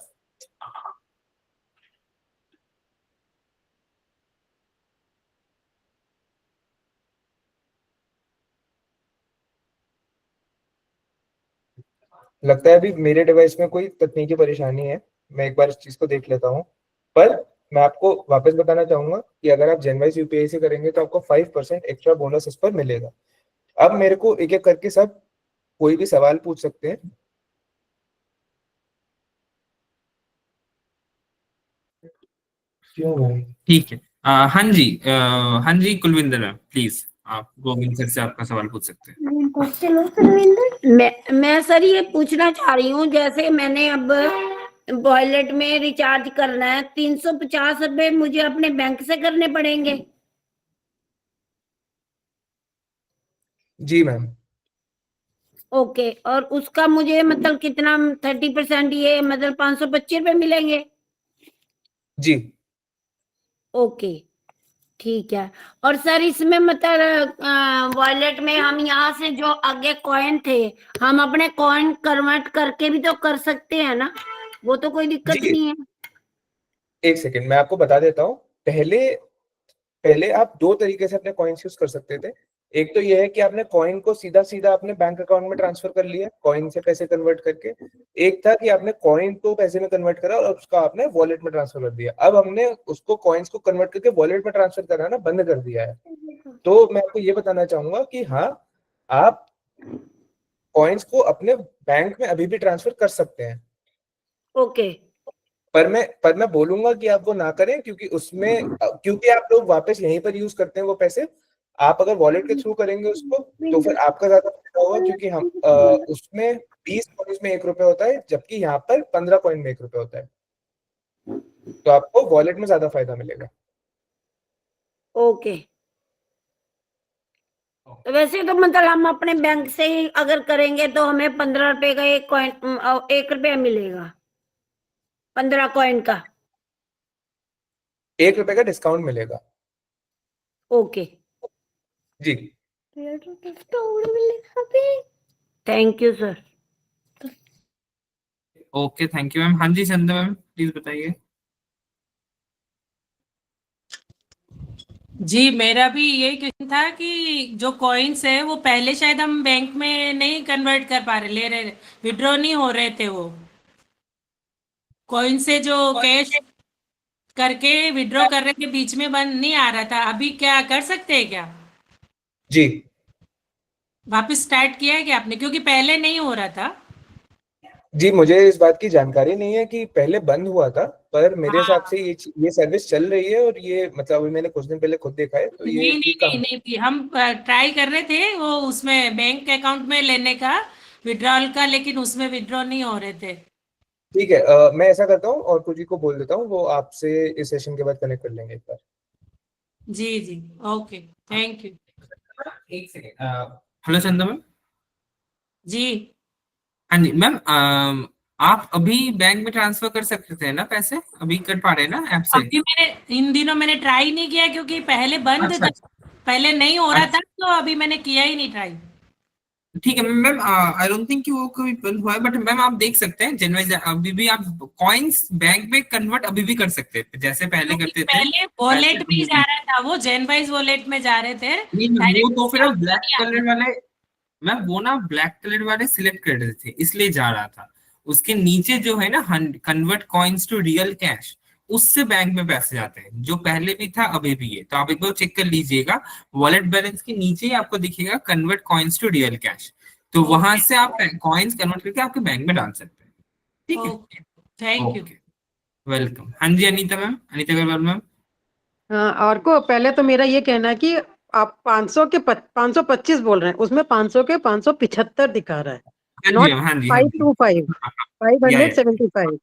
लगता है अभी मेरे डिवाइस में कोई तकनीकी परेशानी है, मैं एक बार इस चीज को देख लेता हूँ। पर मैं आपको वापस बताना चाहूंगा कि अगर आप जेनवाइज यूपीआई से करेंगे तो आपको 5% एक्स्ट्रा बोनस इस पर मिलेगा। अब मेरे को एक एक करके सब कोई भी सवाल पूछ सकते हैं। क्यों भाई? ठीक है। हाँ जी, हाँ जी कुलविंदर मैम, प्लीज आप गोविंद सर से आपका सवाल पूछ सकते हैं। मैं सर ये पूछना चाह रही हूँ, जैसे मैंने अब वॉलेट में रिचार्ज करना है, 350 रुपए मुझे अपने बैंक से करने पड़ेंगे? जी मैम। ओके, और उसका मुझे मतलब कितना 30% ये मतलब 525 रुपए मिलेंगे? जी ओके ठीक है। और सर इसमें मतलब वॉलेट में हम यहाँ से जो आगे कॉइन थे, हम अपने कॉइन कन्वर्ट करके भी तो कर सकते हैं ना, वो तो कोई दिक्कत जी, नहीं है? एक सेकेंड मैं आपको बता देता हूँ। पहले आप दो तरीके से अपने कॉइन्स यूज कर सकते थे। एक तो यह है कि आपने कॉइन को सीधा सीधा अपने बैंक अकाउंट में ट्रांसफर कर लिया, कॉइन से पैसे कन्वर्ट करके। एक था कि आपने कॉइन को पैसे में कन्वर्ट करा और उसका आपने वॉलेट में ट्रांसफर कर दिया। अब हमने उसको कॉइन्स को कन्वर्ट करके वॉलेट में ट्रांसफर कराना बंद कर दिया है। तो मैं आपको ये बताना चाहूंगा कि हाँ, आप कॉइन्स को अपने बैंक में अभी भी ट्रांसफर कर सकते हैं। ओके पर मैं बोलूंगा कि आप वो ना करें, क्योंकि आप लोग वापस यहीं पर यूज करते हैं वो पैसे। आप अगर वॉलेट के थ्रू करेंगे उसको तो फिर आपका ज्यादा फायदा होगा, क्योंकि हम उसमें 20 कॉइन में 1 रुपए होता है, जबकि यहाँ पर 15 कॉइन में 1 रुपए होता है। तो आपको वॉलेट में ज्यादा फायदा मिलेगा। ओके। तो वैसे तो मतलब हम अपने बैंक से ही अगर करेंगे तो हमें 15 रुपए का एक कॉइन, 1 रुपया मिलेगा 15 कॉइन का। 1 रुपए का डिस्काउंट मिलेगा। ओके जी thank you sir. Okay thank you ma'am. हाँ जी संध्या मैम, प्लीज बताइए। जी मेरा भी यही क्वेश्चन था कि जो कॉइन्स है वो पहले शायद हम बैंक में नहीं कन्वर्ट कर पा रहे, ले रहे, विड्रॉ नहीं हो रहे थे, वो कॉइन से जो कैश करके विड्रॉ कर रहे थे बीच में बंद नहीं आ रहा था, अभी क्या कर सकते हैं क्या? जी वापस स्टार्ट किया है क्या आपने? क्योंकि पहले नहीं हो रहा था। जी, मुझे इस बात की जानकारी नहीं है कि पहले बंद हुआ था, पर मेरे हिसाब से ये सर्विस चल रही है और ये मतलब अभी मैंने कुछ दिन पहले खुद देखा है, तो ये नहीं थी, हम ट्राई कर रहे थे वो उसमें बैंक अकाउंट में लेने का, विड्रॉल का, लेकिन उसमें विड्रॉ नहीं हो रहे थे। ठीक है, मैं ऐसा करता हूँ और कुछ को बोल देता हूँ, वो आपसे इस सेशन के बाद कनेक्ट कर लेंगे एक बार। जी जी, ओके, थैंक यू। एक सेकेंड। हेलो चंदा मैम। जी हाँ जी मैम, आप अभी बैंक में ट्रांसफर कर सकते हैं ना पैसे? अभी कर पा रहे हैं ना ऐप से? अभी मैंने इन दिनों मैंने ट्राई नहीं किया क्योंकि पहले बंद अच्छा था, पहले नहीं हो रहा था, अच्छा, तो अभी मैंने किया ही नहीं ट्राई। ठीक है मैम। आई डोंट थिंक कि वो कभी बंद हुआ है, बट मैम आप देख सकते हैं जनवरी अभी भी आप कॉइन्स बैंक में कन्वर्ट अभी भी कर सकते हैं, जैसे पहले क्योंकि करते थे पहले वैसे वॉलेट में अभी ही जा भी। रहा था, वो जेनवाइज वॉलेट में जा रहे थे नहीं मैम, वो डायरेक्ट, तो फिर आप ब्लैक नहीं आ रहा। कलर वाले, मैम वो ना ब्लैक कलर वाले सिलेक्ट कर रहे थे इसलिए जा रहा था। उसके नीचे जो है ना convert coins to real cash, उससे बैंक में पैसे जाते हैं, जो पहले भी था अभी भी है। तो आप एक बार चेक कर लीजिएगा, वॉलेट बैलेंस के नीचे ही आपको दिखेगा convert coins to real cash, तो वहां से आप कॉइन्स कन्वर्ट करके आपके बैंक में डाल सकते हैं। ठीक है, okay, thank you. Okay, welcome. हाँ जी अनीता मैम, अनीता अग्रवाल मैम। हाँ, और को पहले तो मेरा ये कहना है कि आप 500 के 525 बोल रहे हैं, उसमें 500 के 575 दिखा रहा है, हाँ जी नॉट मैम, हाँ जी हाँ जी। 525, या 575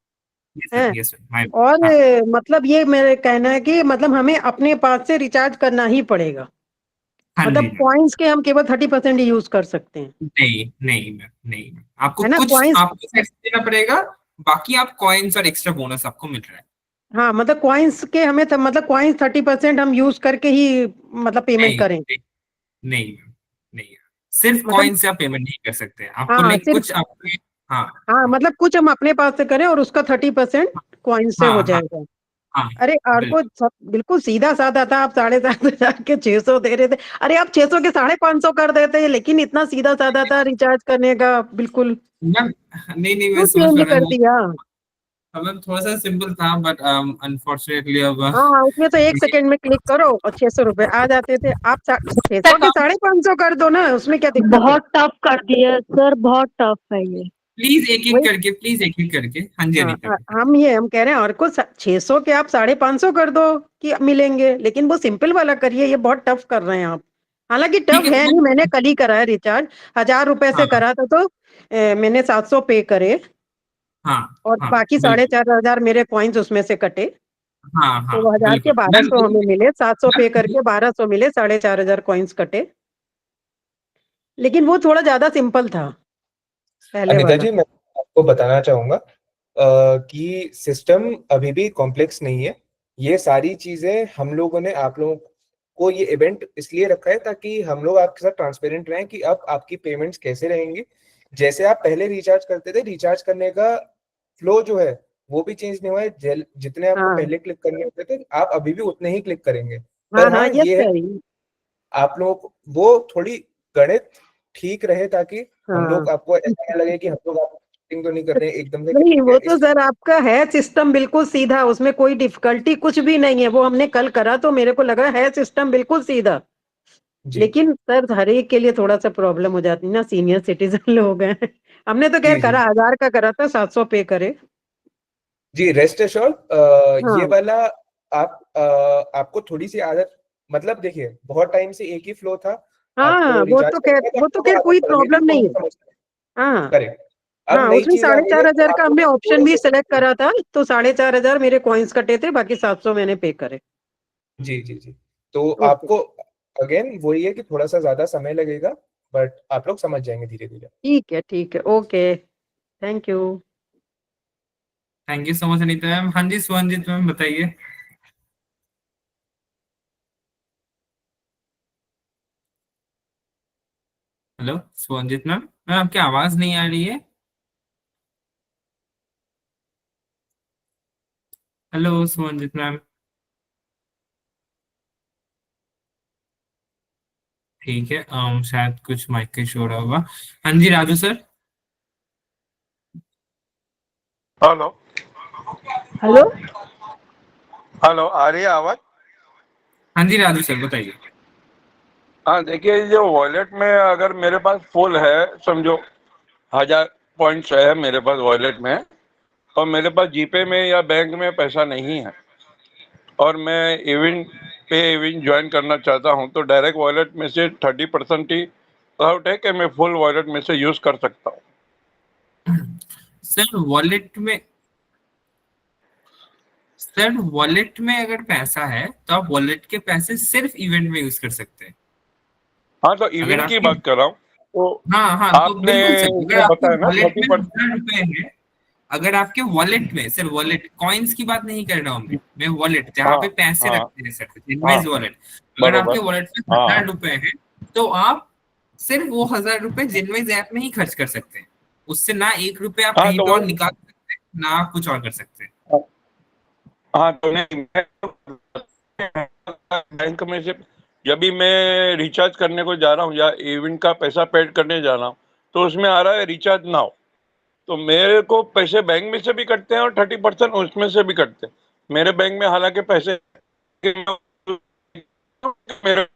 यस है। Ma'am, yes ma'am. और हाँ मतलब ये मेरा कहना है कि मतलब हमें अपने पास से रिचार्ज करना ही पड़ेगा, हाँ जी मतलब मैम। पॉइंट्स के हम केवल 30% ही यूज कर सकते हैं, नहीं नहीं मैम, नहीं मैम, आपको है ना? कुछ पॉइंट्स, आपको साइड से देना पड़ेगा, बाकी आप कॉइन्स और एक्स्ट्रा बोनस आपको मिल रहा है। हाँ मतलब कॉइन्स के हमें मतलब कॉइन्स 30% हम यूज करके ही मतलब पेमेंट नहीं करें, नहीं नहीं मैम, नहीं, सिर्फ मतलब कॉइन से आप पेमेंट नहीं कर सकते, आपको हाँ नहीं सिर्फ, कुछ आपके। हाँ हाँ हाँ मतलब कुछ हम अपने पास से करें और उसका 30% कॉइन से हाँ हो हाँ जाएगा। हाँ, अरे आपको बिल्कुल बिल्कुल सीधा साधा था, आप 7,500 के 600 दे रहे थे, अरे आप 600 के 550 कर देते, लेकिन इतना सीधा साधा था रिचार्ज करने का, बिल्कुल मैम। नहीं नहीं, मैं क्यों समझ चेंज पा रहा कर हूँ दिया? मैम, थोड़ा सा सिंपल था, बट अनफॉर्चुनेटली अब हाँ उसमें तो 1 सेकंड में क्लिक करो और 600 रुपए आ जाते थे, आप 600 के 550 कर दो ना, उसमें क्या दिक्कत है? बहुत टफ कर दिया सर, बहुत टफ है ये। प्लीज एक एक वही, करके, प्लीज एक एक करके। हाँ जी हाँ अनीता मैम। हम कह रहे हैं, और को 600 के आप 550 कर दो कि मिलेंगे, लेकिन वो सिंपल वाला करिए, ये बहुत टफ कर रहे हैं आप। हालांकि ठीक टफ है है नहीं, मैम। मैंने कल ही करा है रिचार्ज, 1,000 रुपए से हाँ करा था, तो मैंने 700 पे करे हाँ और हाँ, बाकी बिल्कुल। 4,500 मेरे कॉइन्स उसमें से कटे, हाँ तो हाँ वो 1,000 के बिल्कुल मैम, 1,200 हमें मिले, 700 पे मैम करके 1,200 मिले, 4,500 कॉइन्स कटे, लेकिन वो थोड़ा ज्यादा सिंपल था पहले अनिता वाला। जी, मैं आपको बताना चाहूंगा कि सिस्टम अभी भी कॉम्प्लेक्स नहीं है। ये सारी चीजें हम लोगों ने आप लोगों को ये इवेंट इसलिए रखा है ताकि हम लोग आपके साथ ट्रांसपेरेंट रहें कि अब आपकी पेमेंट्स कैसे रहेंगी। जैसे आप पहले रिचार्ज करते थे, रिचार्ज करने का फ्लो जो है वो भी चेंज नहीं हुआ है। जितने आपको हाँ पहले क्लिक करने होते थे, आप अभी भी उतने ही क्लिक करेंगे। हाँ पर हाँ, हाँ, ये ये है तो है ही। आप लोगों को वो थोड़ी गणित ठीक रहे ताकि हम हाँ लोग आपको ऐसा ना लगे कि हम लोग आपको cheating तो नहीं कर रहे हैं एकदम से नहीं, वो तो इस सर आपका है सिस्टम बिल्कुल सीधा, उसमें कोई डिफिकल्टी कुछ भी नहीं है, वो हमने कल करा तो मेरे को लगा है सिस्टम बिल्कुल सीधा, जी लेकिन सर हर एक के लिए थोड़ा सा प्रॉब्लम हो जाती है ना, सीनियर सिटीजन लोग हैं। हमने तो खैर जी जी करा, 1,000 का करा था, 700 पे करे। जी, रेस्ट एश्योर्ड, ये हाँ वाला आप आपको थोड़ी सी आदत, मतलब देखिए बहुत टाइम से एक ही फ्लो था, आपको हाँ, रिचार्ज करना है, तो वो तो आपको खैर आदत कोई पड़ गई थी, प्रॉब्लम वो नहीं हम है। समझते हैं। हाँ करेक्ट। अब हाँ, नई उसमें चीज आ साढ़े गई है चार तो हजार का आप हमने लोग ऑप्शन थोड़े भी से सिलेक्ट करा था, तो 4,500 मेरे कॉइन्स कटे थे, बाकी 700 मैंने पे करे। जी जी जी, तो ओके, आपको अगेन वही है कि थोड़ा सा ज्यादा समय लगेगा, बट आप लोग समझ जाएंगे धीरे धीरे। ठीक है, okay, thank you. Thank you so much Anita ma'am. हाँ जी सुवंजित मैम बताइए। हेलो सुवंजित मैम, मैम आपकी आवाज नहीं आ रही है। Hello Suvanjit ma'am. ठीक है, शायद कुछ माइक का इशू हो रहा होगा। हाँ जी Raju sir. Hello. Hello. Hello, आ रही है आवाज? हाँ जी राजू सर बताइए। हाँ देखिए, जो वॉलेट में अगर मेरे पास फुल है, समझो 1000 पॉइंट्स है मेरे पास वॉलेट में, और मेरे पास जीपे में या बैंक में पैसा नहीं है, और मैं इवेंट ज्वाइन करना चाहता हूँ, तो डायरेक्ट वॉलेट में से 30% ही अलाउड है कि मैं फुल वॉलेट में से यूज कर सकता हूँ? सर वॉलेट में सर वॉलेट में अगर पैसा है तो आप वॉलेट के पैसे सिर्फ इवेंट में यूज कर सकते हैं। हाँ, तो इवेंट की बात कर रहा हूँ। तो हाँ तो आपने बिल्कुल सर, अगर जो आपके बताया ना वॉलेट में 30%, 1000 रुपए है, अगर आपके वॉलेट में, सर वॉलेट कॉइन्स की बात नहीं कर रहा हूँ मैं वॉलेट जहाँ हाँ पे पैसे हाँ रखते हैं सर, हाँ, इनवेस्ट वॉलेट, अगर बरोबर, आपके वॉलेट में हाँ 1000 रुपए है तो आप सिर्फ वो 1000 रुपए जिनवेज ऐप में ही खर्च कर सकते हैं। उससे ना 1 रुपए आप हाँ, कहीं तो पे और वो निकाल सकते हैं, ना आप कुछ और कर सकते हैं। हाँ, तो नहीं, बैंक में से जब भी मैं रिचार्ज करने को जा रहा हूँ या इवेंट का पैसा पेड करने जा रहा हूँ, तो उसमें आ रहा है रिचार्ज नाउ। तो मेरे को पैसे बैंक में से भी कटते हैं और 30% उसमें से भी कटते हैं। मेरे बैंक में हालांकि पैसे मेरे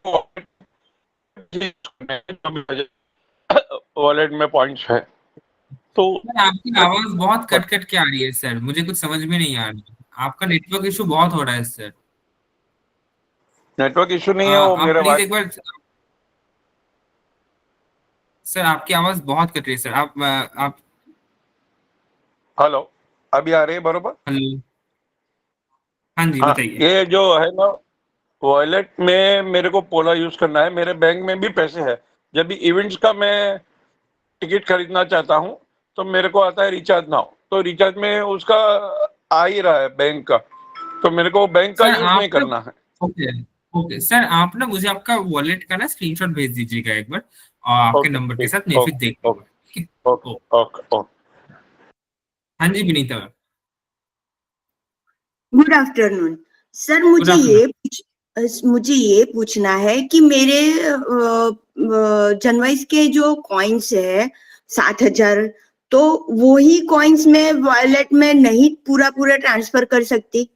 वॉलेट में पॉइंट्स है। तो सर आपकी आवाज बहुत कट कट के आ रही है सर, मुझे कुछ समझ में नहीं आ रहा, आपका नेटवर्क इशू बहुत हो रहा है सर। नेटवर्क इशू नहीं है, वो आप मेरे प्लीज एक बार, सर आपकी आवाज बहुत कट रही है सर, आप हेलो, अभी आ रही है बरोबर? हेलो, हाँ जी हाँ, बताइए। ये जो है ना वॉलेट में मेरे को पोला यूज करना है, मेरे बैंक में भी पैसे है। जब भी इवेंट्स का मैं टिकट खरीदना चाहता हूँ तो मेरे को आता है रिचार्ज नाउ, तो रिचार्ज में उसका आ ही रहा है बैंक का, तो मेरे को बैंक का सर यूज आप नहीं करना है। ओके ओके सर, आप ना मुझे आपका वॉलेट का ना स्क्रीनशॉट भेज दीजिएगा एक बार, और आपके ओके, नंबर के ठीक, साथ मैं फिर ओके, देख लूंगा, ठीक है? Okay, okay, okay. हाँ जी Vinita ma'am. Good afternoon sir. Good afternoon. मुझे ये पूछना है कि मेरे जनवाइस के जो कॉइन्स है 7,000, तो वही कॉइन्स में वॉलेट में नहीं पूरा ट्रांसफर कर सकती,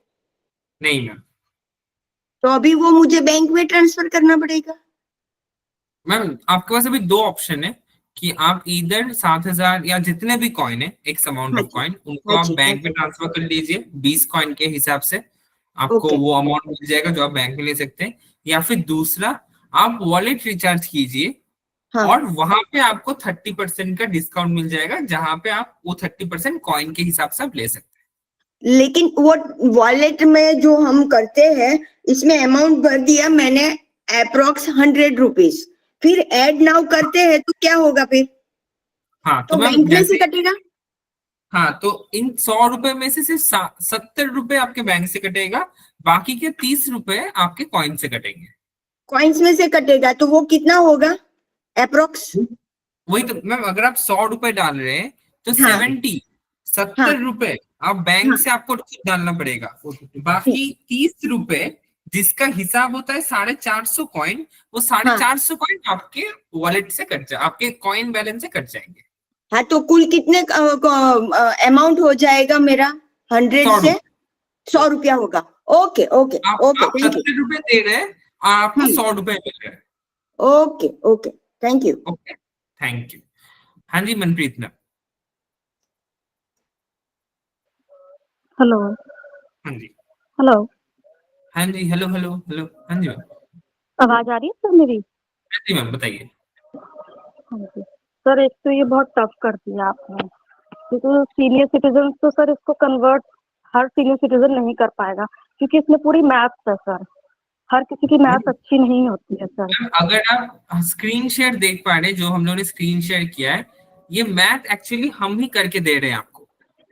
नहीं मैम, तो अभी वो मुझे बैंक में ट्रांसफर करना पड़ेगा? मैम आपके पास अभी दो ऑप्शन है कि आप इधर 7000 या जितने भी कॉइन है, एक्स अमाउंट हाँ ऑफ जी, कॉइन, उनको हाँ आप जी, हाँ बैंक में जी। ट्रांसफर कर लीजिए 20 कॉइन के हिसाब से, आपको ओके, वो अमाउंट मिल जाएगा जो आप बैंक में ले सकते हैं। या फिर दूसरा, आप वॉलेट रिचार्ज कीजिए हाँ। और वहां पे आपको 30% का डिस्काउंट मिल जाएगा, जहां पे आप वो 30% कॉइन के हिसाब से आप ले सकते हैं। लेकिन वो वॉलेट में जो हम करते हैं, इसमें अमाउंट भर दिया मैंने अप्रोक्स 100 रुपीज, फिर ऐड नाउ करते हैं तो क्या होगा फिर? हाँ तो तो मैम बैंक में से जैसे, कटेगा? हाँ तो इन 100 रुपए में से सिर्फ 70 रुपए आपके बैंक से कटेगा, बाकी के 30 रुपए आपके कॉइन से कटेंगे। कॉइन्स में से कटेगा तो वो कितना होगा अप्रोक्स? वही तो मैम, अगर आप 100 रुपए डाल रहे हैं तो हाँ 70 रुपए आप बैंक हाँ, से आपको डालना पड़ेगा, ठीक। बाकी 30 रुपए जिसका हिसाब होता है 450 कॉइन, वो 450 कॉइन आपके वॉलेट से कट जाए, आपके कॉइन बैलेंस से कट जाएंगे। हाँ, तो कुल कितने अमाउंट हो जाएगा मेरा? 100 100 से रुपए 100 रुपया होगा। ओके ओके ओके, आप थैंक यू। 70 रुपए दे रहे हैं, आपको 100 रुपए मिल रहे हैं। Okay okay, thank you. Okay thank you. हाँ जी मनप्रीत मैम। हेलो हाँ जी, हेलो, हाँ जी, हेलो हेलो हेलो, हाँ जी मैम। आवाज आ रही है सर मेरी? हाँ जी मैम बताइए। हाँ जी सर, एक तो ये बहुत टफ कर दिया आपने, क्योंकि सीनियर सिटीजन तो सर इसको कन्वर्ट हर सीनियर सिटीजन नहीं कर पाएगा, क्योंकि इसमें पूरी मैथ्स है सर, हर किसी की मैथ अच्छी नहीं होती है सर। अगर आप स्क्रीन शेयर देख पा रहे, जो हम लोगों ने स्क्रीन शेयर किया है, ये मैथ एक्चुअली हम ही करके दे रहे हैं आपको।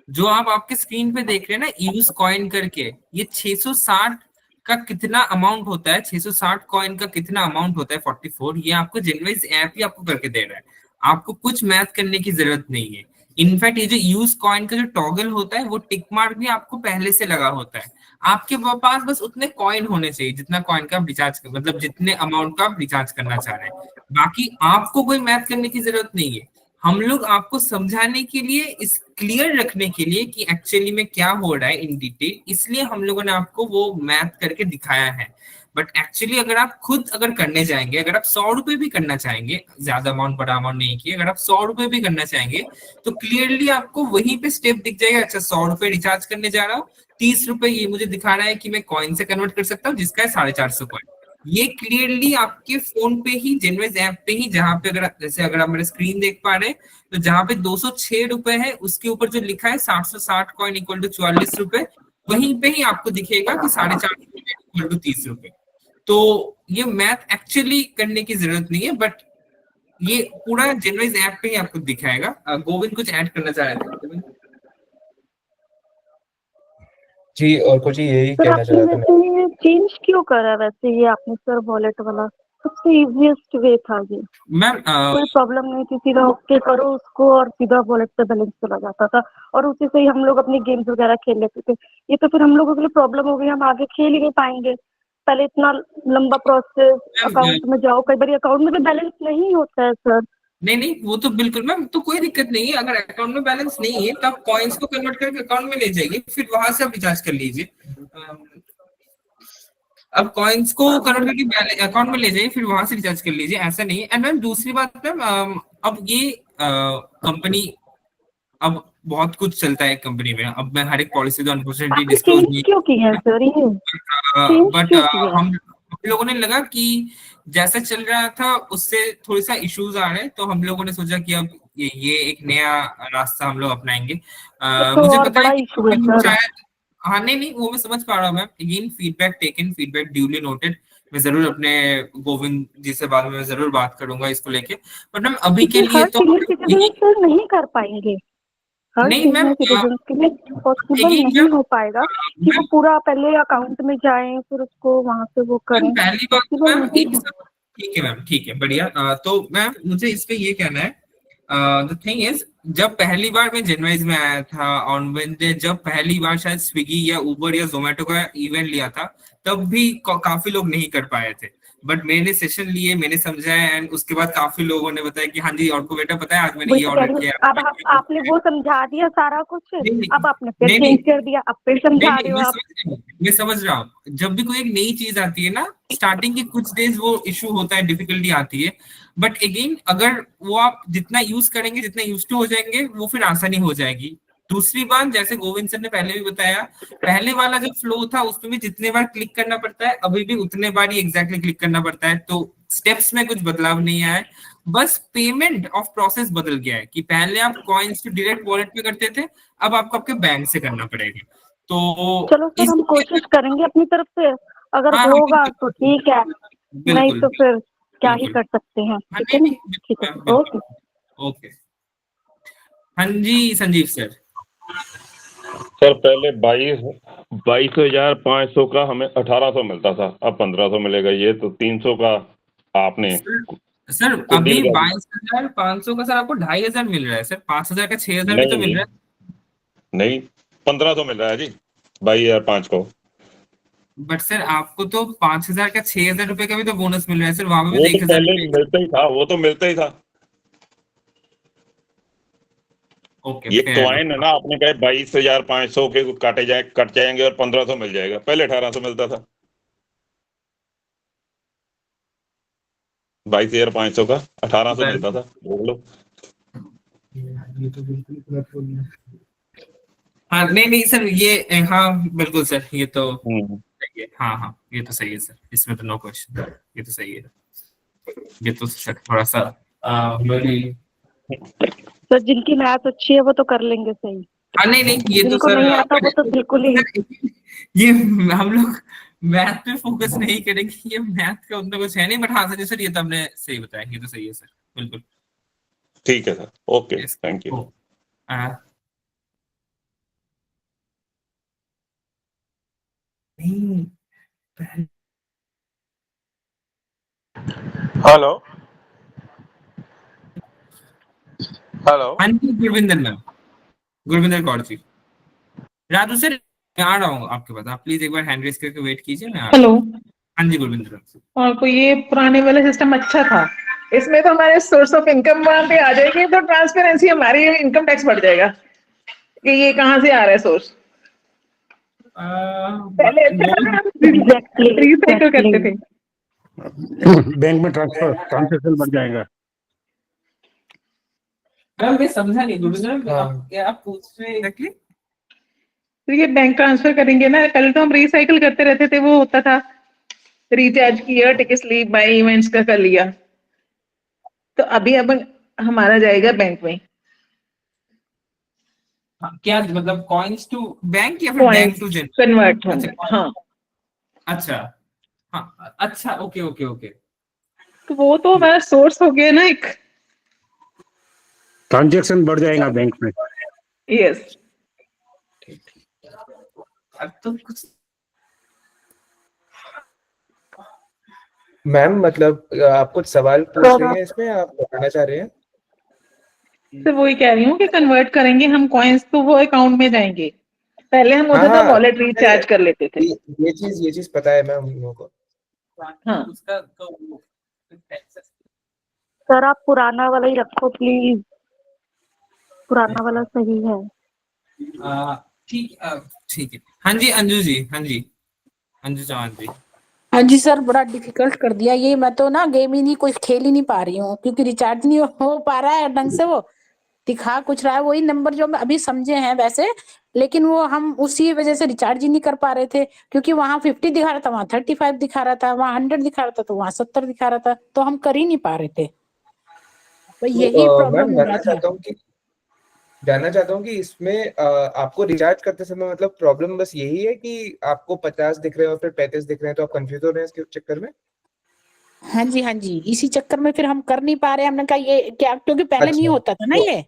जो आप आपके स्क्रीन पे देख रहे हैं ना यूज कॉइन करके, ये 660 का कितना अमाउंट होता है, 660 कॉइन का कितना अमाउंट होता है 44, ये आपको जेनवाइज ऐप ही आपको करके दे रहा है, आपको कुछ मैथ करने की जरूरत नहीं है। इनफैक्ट ये जो यूज कॉइन का जो टॉगल होता है, वो टिक मार्क भी आपको पहले से लगा होता है। आपके पास बस उतने कॉइन होने चाहिए जितना कॉइन का आप रिचार्ज कर, मतलब जितने अमाउंट का आप रिचार्ज करना चाह रहे हैं, बाकी आपको कोई मैथ करने की जरूरत नहीं है। हम लोग आपको समझाने के लिए, इस क्लियर रखने के लिए कि एक्चुअली में क्या हो रहा है इन डिटेल, इसलिए हम लोगों ने आपको वो मैथ करके दिखाया है। बट एक्चुअली अगर आप खुद अगर करने जाएंगे, अगर आप 100 रुपए भी करना चाहेंगे, ज्यादा अमाउंट बड़ा अमाउंट नहीं किए, अगर आप 100 रुपए भी करना चाहेंगे तो क्लियरली आपको वहीं पे स्टेप दिख जाएगा। अच्छा 100 रुपए रिचार्ज करने जा रहा हूँ, 30 रुपए ये मुझे दिखा रहा है कि मैं कॉइन से कन्वर्ट कर सकता हूँ, जिसका है 450 कॉइन। ये क्लियरली आपके फोन पे ही, जेनवेज ऐप पे ही, जहां पे अगर जैसे अगर आप मेरा स्क्रीन देख पा रहे हैं, तो जहां पे 206 रुपए है, उसके ऊपर जो लिखा है 760 कॉइन इक्वल टू 44 रुपए, वहीं पे ही आपको दिखेगा कि 450 = 30 रुपए। तो ये मैथ एक्चुअली करने की जरूरत नहीं है, बट ये पूरा जेनवाइज ऐप पे ही आपको दिखाएगा। गोविंद कुछ ऐड करना चाह रहे थे गोविंद? जी, और कुछ यही सर कहना चाह आपने रहा था मैं। वैसे ये चेंज क्यों करा वैसे ये आपने सर वॉलेट वाला? सबसे इजीएस्ट वे था ये, मैम कोई प्रॉब्लम नहीं थी, सीधा ओके करो उसको और सीधा वॉलेट पे बैलेंस चला जाता था और उसी से ही हम लोग अपनी गेम्स वगैरह खेल लेते थे। ये तो फिर हम लोगों के लिए प्रॉब्लम हो गई, हम आगे खेल ही नहीं पाएंगे। पहले इतना लंबा प्रोसेस, अकाउंट में जाओ, कई बार अकाउंट में भी बैलेंस नहीं होता है सर। नहीं, वो तो बिल्कुल मैम, तो कोई दिक्कत नहीं है। अगर अकाउंट में बैलेंस नहीं है तब कॉइन्स को कन्वर्ट करके अकाउंट में ले जाइए, फिर वहां से आप रिचार्ज कर लीजिए। अब कॉइन्स को कन्वर्ट करके अकाउंट में ले जाइए, फिर वहां से रिचार्ज कर लीजिए, ऐसा नहीं है। एंड मैम दूसरी बात मैम, अब ये कंपनी, अब बहुत कुछ चलता है कंपनी में। अब मैं हर एक पॉलिसी तो अनफॉर्चुनेटली आपने डिस्क्लोज चेंज नहीं, क्यों किया है सर ये? चेंज बट क्यों किया? हम लोगों ने लगा कि जैसा चल रहा था उससे थोड़ी सा इश्यूज आ रहे हैं, तो हम लोगों ने सोचा कि अब ये एक नया रास्ता हम लोग अपनाएंगे। तो मुझे और पता है बड़ा कि इशू है सर। शायद, हाँ नहीं, वो मैं समझ पा रहा हूँ ma'am. Again feedback taken, feedback duly noted. मैं जरूर अपने गोविंद जी से बाद में जरूर बात करूंगा इसको लेके, बट मैम अभी के क्योंकि लिए हर तो सीनियर सिटीजन सर नहीं कर पाएंगे, हर नहीं मैम। सीनियर सिटीजन के लिए पॉसिबल अगेन नहीं मैम, हो पाएगा कि वो पूरा पहले अकाउंट में जाएं फिर उसको वहां से वो करें, पहली बात तो पॉसिबल मैम नहीं एक है। ठीक है मैम, ठीक है, बढ़िया। तो मैम मुझे इस पे ये कहना है, द थिंग इज, जब पहली बार मैं जनवरी में आया था और मैंने जब पहली बार शायद स्विगी या उबर या जोमेटो का इवेंट लिया था, तब भी काफी लोग नहीं कर पाए थे। बट मैंने सेशन लिए, मैंने समझाया, एंड उसके बाद काफी लोगों ने बताया कि हाँ जी, और को बेटा पता है आज मैंने वही ये तो कह ऑर्डर रही हूँ, किया। अब आपने वो समझा दिया सारा कुछ, नहीं, अब आपने फिर नहीं, चेंज कर दिया, अब फिर समझा रहे हो आप। मैं समझ रहा हूँ। जब भी कोई एक नई चीज आती है ना, स्टार्टिंग के कुछ डेज वो इशू होता है, डिफिकल्टी आती है, बट अगेन अगर वो आप जितना यूज करेंगे, जितना यूज टू हो जाएंगे, वो फिर आसानी हो जाएगी। दूसरी बात, जैसे गोविंद सर ने पहले भी बताया, पहले वाला जो फ्लो था उसमें भी जितने बार क्लिक करना पड़ता है, अभी भी उतने बार ही एग्जैक्टली क्लिक करना पड़ता है। तो स्टेप्स में कुछ बदलाव नहीं आया है, बस पेमेंट ऑफ प्रोसेस बदल गया है कि पहले आप कॉइन्स to डायरेक्ट वॉलेट पे करते थे, अब आपको आपके बैंक से करना पड़ेगा। तो चलो सर हम कोशिश करेंगे अपनी तरफ से, अगर हाँ, होगा तो ठीक है, नहीं बिल्कुल तो फिर क्या ही बिल्कुल। कर सकते हैं। हाँ, ठीक है नहीं, ना, नहीं, ठीक है, बिल्कुल, ओके। ओके। हाँ जी संजीव सर। सर पहले 22,500 का हमें 1,800 मिलता था, अब 1,500 मिलेगा। ये तो 300 का आपने सर कुछ अभी डील कर दी। 22,500 का सर आपको 2,500 मिल रहा है सर, 5,000 का 6,000 भी तो मिल रहा है। नहीं 1,500 मिल रहा है जी 22,500 को। बट सर आपको तो 5,000 का 6,000 रुपए का भी तो बोनस मिल रहा है सर, वहां पे भी वो तो तो 1,000 पहले रुपए। मिलता ही था, वो तो मिलता ही था। ओके, ये क्वाइन है ना, आपने कहा 22,500 के कट जाएंगे और 1,500 मिल जाएगा, पहले 1,800 मिलता था। 22,500 का 1,800 मिलता था, बोल लो। हाँ नहीं सर, ये हाँ बिल्कुल सर, ये तो सही है। हाँ ये तो सही है सर, इसमें तो नो क्वेश्चन, ये तो सही है। ये तो सर थोड़ा सा मेरी, सर जिनकी मैथ अच्छी है वो तो कर लेंगे सही, नहीं ये तो जिनको सर नहीं आता वो तो बिल्कुल ही। ये हम लोग मैथ पे फोकस नहीं करेंगे, ये मैथ का उतना कुछ है नहीं। बट हाँ सर, सर ये तो हमने सही बताया, ये तो सही है सर, बिल्कुल ठीक है sir, okay, thank you. Hello hello. हाँ जी गुरविंदर मैम, गुरविंदर कौर जी। राजू सर मैं आ रहा हूँ आपके पास, आप प्लीज एक बार हैंड रेस करके वेट कीजिए, मैं आ रहा हेलो। हूँ। हाँ जी गुरविंदर मैम। और कोई ये पुराने वाला सिस्टम अच्छा था, इसमें तो हमारे सोर्स ऑफ इनकम वहां पे आ जाएगी, तो ट्रांसपेरेंसी हमारी इनकम टैक्स बढ़ जाएगा कि ये कहाँ से आ रहा है सोर्स। पहले अच्छा था, रिसाइकल करते थे। बैंक में ट्रांसफर बढ़ जाएगा। मैं समझा नहीं गुरविंदर मैम, क्या आप पूछ रहे हैं एग्जैक्टली? तो ये बैंक ट्रांसफर करेंगे ना, पहले तो हम रिसाइकल करते रहते थे, वो होता था रिचार्ज किया, टिकट स्लीप बाय इवेंट्स का कर लिया, तो अभी अब हमारा जाएगा बैंक में। हाँ, क्या मतलब कॉइन्स टू बैंक या फिर Coins बैंक टू जेन? कन्वर्ट होंगे, अच्छा हाँ। अच्छा, हाँ अच्छा, ओके ओके ओके। तो वो तो हमारा सोर्स हो गया ना एक। ट्रांजेक्शन बढ़ जाएगा बैंक में। यस। अब तो कुछ मैम मतलब आप कुछ सवाल पूछ रही हैं इसमें, आप बताना चाह रहे हैं? तो वही कह रही हूँ कि कन्वर्ट करेंगे हम कॉइन्स तो वो अकाउंट में जाएंगे। पहले हम हाँ उधर का हाँ, वॉलेट रिचार्ज कर लेते थे। ये चीज पता है मैम हम लोगों को। हाँ। उसका तो सर आप पुराना वाला ही रखो प्लीज, पुराना वाला सही है। ठीक ठीक है। हाँ जी अंजू जी, हाँ जी अंजू चौहान जी। हाँ जी सर, बड़ा डिफिकल्ट कर दिया ये। मैं तो ना गेम ही नहीं कोई खेल ही नहीं पा रही हूँ, क्योंकि रिचार्ज नहीं हो पा रहा है ढंग से। वो दिखा कुछ रहा है वही नंबर जो अभी समझे हैं वैसे, लेकिन वो हम उसी वजह से रिचार्ज ही नहीं कर पा रहे थे, क्योंकि वहां 50 दिखा रहा था, वहां 35 दिखा रहा था, वहां 100 दिखा रहा था, तो वहां 70 दिखा रहा था, तो हम कर ही नहीं पा रहे थे। तो यही प्रॉब्लम मैम हो रहा था। जानना चाहता हूँ कि इसमें आपको रिचार्ज करते समय मतलब प्रॉब्लम बस यही है कि आपको 50 दिख रहे हैं और फिर 35 दिख रहे हैं, तो आप कंफ्यूज हो रहे हैं इसके चक्कर में? हाँ जी हाँ जी, इसी चक्कर में फिर हम कर नहीं पा रहे। हमने कहा ये क्या, क्योंकि पहले नहीं अच्छा, होता था ना तो ये।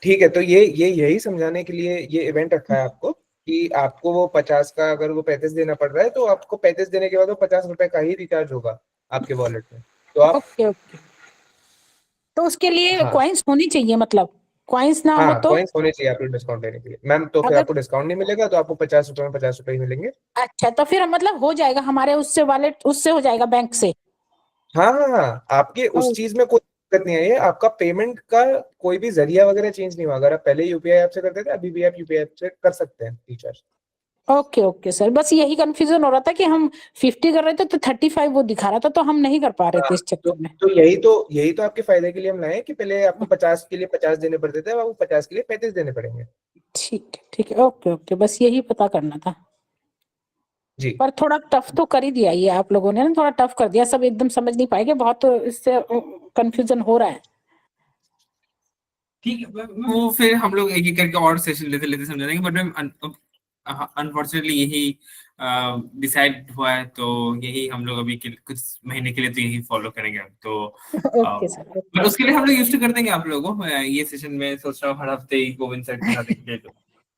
ठीक है, तो ये यही समझाने के लिए ये इवेंट रखा है आपको कि आपको वो 50 का अगर वो 35 देना पड़ रहा है, तो आपको 35 देने के बाद वो 50 रुपए का ही रिचार्ज होगा आपके वॉलेट में। तो आप ओके ओके, तो उसके लिए हाँ कॉइन्स होनी चाहिए, मतलब कॉइन्स ना हो हाँ, तो? कॉइन्स होने चाहिए आपको डिस्काउंट देने के लिए मैम। तो फिर अगर आपको डिस्काउंट नहीं मिलेगा, तो आपको 50 रुपए में 50 रुपए ही मिलेंगे। अच्छा, तो फिर मतलब हो जाएगा हमारे उससे, वॉलेट उससे हो जाएगा बैंक से? हाँ हाँ हाँ, आपके उस ओ, चीज में कोई दिक्कत नहीं आई है। आपका पेमेंट का कोई भी जरिया वगैरह चेंज नहीं हुआ। अगर आप पहले यूपीआई ऐप से करते थे, अभी भी आप यूपीआई ऐप से कर सकते हैं रिचार्ज। ओके ओके सर, बस यही कंफ्यूजन हो रहा था कि हम 50 कर रहे थे तो 35 वो दिखा रहा था, तो हम नहीं कर पा रहे हाँ, थे इस तो चक्कर में। तो यही तो आपके फायदे के लिए हम लाए कि पहले आपको 50 के लिए 50 देने पड़ते थे, अब आपको 50 के लिए 35 देने पड़ेंगे। ठीक है, ओके ओके, बस यही पता करना था। जी पर थोड़ा टफ तो कर ही दिया ये आप लोगों ने ना, थोड़ा टफ कर दिया, सब एकदम समझ नहीं पाएंगे, बहुत तो इससे कंफ्यूजन हो रहा है। ठीक है, वो फिर हम लोग एक एक करके और सेशन लेते लेते समझा देंगे। बट मैम अनफॉर्चुनेटली यही डिसाइड हुआ है, तो यही हम लोग अभी कुछ महीने के लिए तो यही फॉलो करेंगे हम तो। ओके सर, बट उसके लिए हम लोग यूज टू कर देंगे आप लोगों को। ये सेशन में सोच रहा हूँ हर हफ्ते ही गोविंद सर के साथ ले लो।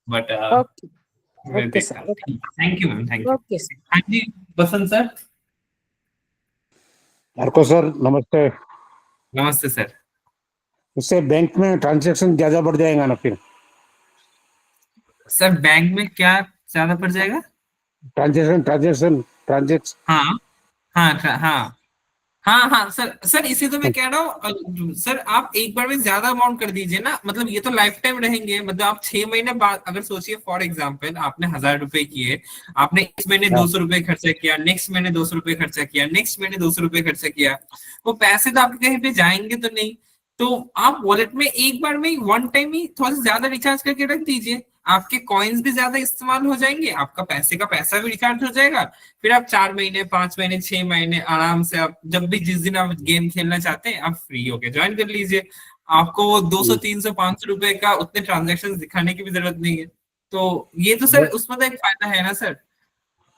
बट ओके मैं ओके देखता सर, हूँ। Thank you ma'am, thank you. Okay sir. हाँ जी बसंत सर। हरको सर नमस्ते। नमस्ते सर। उससे बैंक में ट्रांजेक्शन ज्यादा बढ़ जाएगा ना फिर? सर बैंक में क्या ज्यादा पड़ जाएगा? ट्रांजेक्शन हाँ हाँ हाँ हाँ हाँ सर, सर इसे तो मैं कह रहा हूँ सर, आप एक बार में ज्यादा अमाउंट कर दीजिए ना। मतलब ये तो लाइफ टाइम रहेंगे, मतलब आप 6 महीने बाद अगर सोचिए, फॉर एग्जांपल आपने 1000 रुपए किए, आपने इस महीने हाँ। 200 रुपए खर्चा किया, नेक्स्ट महीने 200 रुपए खर्चा किया, नेक्स्ट महीने 200 रुपए खर्चा किया, वो पैसे तो आपके कहीं पे जाएंगे तो नहीं। तो आप वॉलेट में एक बार में वन टाइम ही थोड़ा सा ज्यादा रिचार्ज करके रख दीजिए, आपके कॉइन्स भी ज्यादा इस्तेमाल हो जाएंगे, आपका पैसे का पैसा भी रिचार्ज हो जाएगा। फिर आप 4 महीने, 5 महीने, 6 महीने आराम से आप जब भी जिस दिन आप गेम खेलना चाहते हैं, आप फ्री होके ज्वाइन कर लीजिए। आपको वो 200, 300, 500 रुपए का उतने ट्रांजेक्शन दिखाने की भी जरूरत नहीं है। तो ये तो सर उसमें तो एक फायदा है ना सर।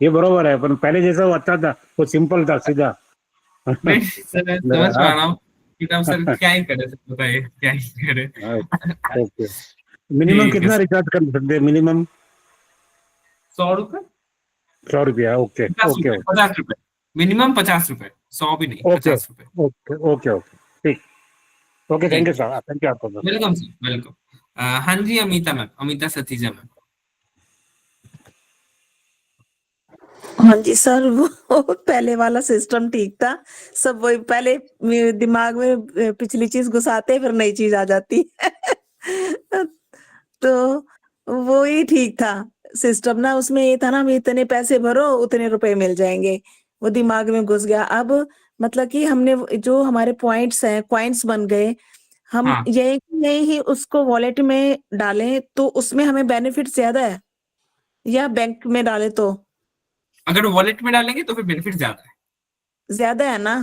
ये बरोबर है, पर पहले जैसा वो अच्छा था, वो सिंपल था, सीधा। नहीं सर, मैं समझ पा रहा हूँ कि अब सर क्या ही करे, सर बताइए क्या ही करे। ओके, मिनिमम ठीक है कितना रिचार्ज कर सकते हैं? मिनिमम 100 रुपए, 100 रुपया? ओके 50 ओके रुपए, 50 रुपए, मिनिमम 50 रुपए, 100 भी नहीं, ओके 50 रुपए। ओके ओके ओके, ठीक। Okay, thank you sir, thank you आपको। Welcome sir, welcome. हाँ जी अमिता मैम, अमिता सतीजा मैम। हाँ जी सर, वो पहले वाला सिस्टम ठीक था। सब वही पहले दिमाग में पिछली चीज घुसाते, फिर नई चीज आ जाती है। तो वो ही ठीक था सिस्टम ना। उसमें ये था ना, इतने पैसे भरो उतने रुपए मिल जाएंगे, वो दिमाग में घुस गया। अब मतलब कि हमने जो हमारे पॉइंट्स हैं, कॉइन्स बन गए, हम हाँ, यही ही उसको वॉलेट में डालें तो उसमें हमें बेनिफिट ज्यादा है, या बैंक में डालें तो अगर वॉलेट में डालेंगे तो फिर बेनिफिट ज्यादा है। ज्यादा है ना?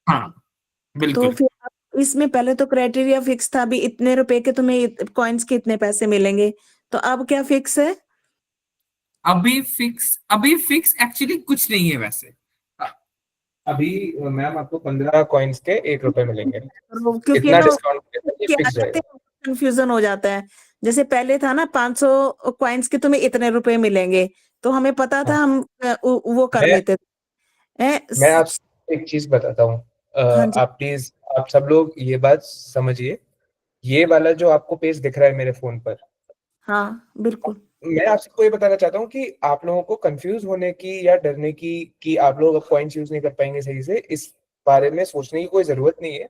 हाँ तो बिल्कुल। फिर इसमें पहले तो क्राइटेरिया फिक्स था, अभी इतने रुपए के तुम्हें कॉइन्स के इतने पैसे मिलेंगे, तो अब क्या फिक्स है? अभी फिक्स एक्चुअली कुछ नहीं है वैसे। अभी मैम आपको 15 कॉइन्स के 1 रुपए मिलेंगे, क्योंकि इतना ना डिस्काउंट क्या फिक्स करते रहेगा। हैं, कंफ्यूजन हो जाता है। जैसे पहले था ना 500 कॉइन्स के तुम्हें इतने रुपए मिलेंगे, तो हमें पता था, हाँ। हम वो कर मैं लेते थे। मैं आपसे एक चीज बताता हूँ, हाँ जी। आप प्लीज आप सब लोग ये बात समझिए, ये वाला जो आपको पेज दिख रहा है मेरे फोन पर, हाँ बिल्कुल। मैं आप सबको ये बताना चाहता हूँ कि आप लोगों को कंफ्यूज होने की या डरने की कि आप लोग अब कॉइन्स यूज नहीं कर पाएंगे सही से, इस बारे में सोचने की कोई जरूरत नहीं है।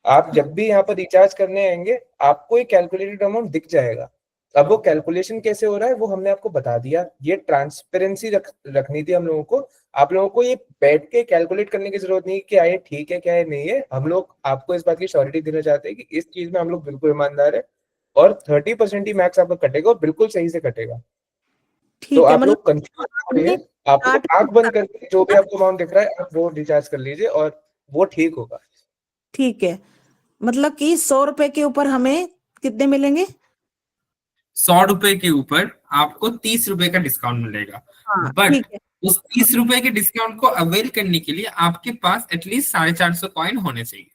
आप जब भी यहाँ पर रिचार्ज करने आएंगे आपको एक कैलकुलेटेड अमाउंट दिख जाएगा। अब वो कैलकुलेशन कैसे हो रहा है वो हमने आपको बता दिया, ये ट्रांसपेरेंसी रखनी थी हम लोगों को। आप लोगों को ये बैठ के कैलकुलेट करने की जरूरत नहीं कि ये ठीक है क्या है नहीं है। हम लोग आपको इस बात की श्योरिटी देना चाहते हैं कि इस चीज में हम लोग बिल्कुल ईमानदार है, और 30% ही मैक्स आपका कटेगा और बिल्कुल सही से कटेगा। तो ठीक है, आप मतलब लोग कंफ्यूज होइए, आप लोग आंख बंद करके जो भी आपको अमाउंट दिख रहा है आप वो रिचार्ज कर लीजिए और वो ठीक होगा। ठीक है, मतलब कि 100 रुपए के ऊपर हमें कितने मिलेंगे? 100 रुपए के ऊपर आपको 30 रुपए का डिस्काउंट मिलेगा। हाँ बट ठीक है, उस 30 रुपए के डिस्काउंट को अवेल करने के लिए आपके पास एटलीस्ट 450 कॉइन होने चाहिए।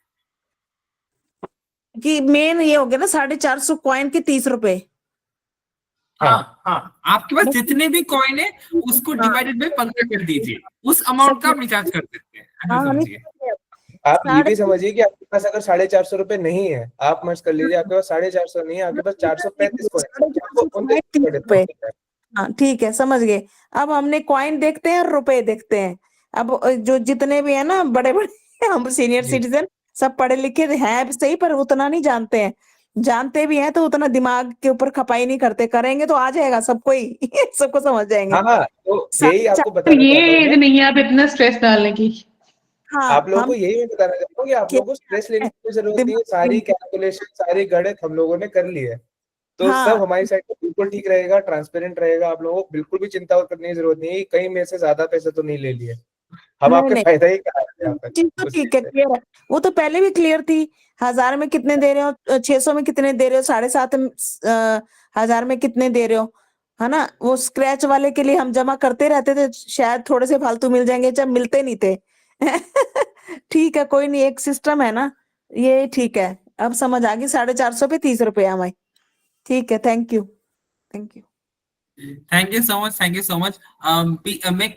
कि मेन ये हो गया ना 450 कॉइन के 30 रुपए। हाँ हाँ, आपके पास जितने भी कॉइन है उसको डिवाइडेड बाय 15 कर दीजिए, उस अमाउंट का आप रिचार्ज कर सकते हैं, ऐसा समझिए। आप ये भी समझिए कि आपके पास अगर 450 रुपए नहीं है, आप मर्ज कर लीजिए, आपके पास 450 नहीं है, आपके पास 435 कॉइन। हाँ ठीक है, समझ गए। अब हमने कॉइन देखते हैं और रुपए देखते हैं। अब जो जितने भी है ना बड़े बड़े हम सीनियर सिटीजन सब पढ़े लिखे हैं सही, पर उतना नहीं जानते हैं। जानते भी हैं तो उतना दिमाग के ऊपर खपाई नहीं करते, करेंगे तो आ जाएगा सबको ही सबको समझ जाएंगे। हाँ, तो यही आपको बताना ये चाहता हूँ एज मैं। नहीं है आप इतना स्ट्रेस डालने की। हाँ, आप लोगों हम को यही मैं बताना चाहता हूँ कि आप लोगों को स्ट्रेस लेने की जरूरत नहीं है, सारी कैलकुलेशन सारी गणित हम लोगों ने कर ली है, तो हाँ, सब हमारी साइड पे बिल्कुल ठीक रहेगा, ट्रांसपेरेंट रहेगा। आप लोगों को बिल्कुल भी चिंता करने की जरूरत नहीं है, कहीं में से ज्यादा पैसे तो नहीं ले लिए, हम नहीं आपके नहीं फायदा ही करा रहे हैं यहाँ पर। चीज तो उस ठीक चीज है, से। क्लियर है। वो तो पहले भी क्लियर थी। 1000 में कितने दे रहे हो, 600 में कितने दे रहे हो, 7.5 हजार में कितने दे रहे हो, है ना? वो स्क्रैच वाले के लिए हम जमा करते रहते थे, शायद थोड़े से फालतू मिल जाएंगे, जब मिलते नहीं थे ठीक है, कोई नहीं, एक सिस्टम है ना, ये ठीक है। अब समझ आ गई, 450 पे 30 रुपए हमारे। ठीक है, thank you, thank you. Thank you so much, thank you so much. मैं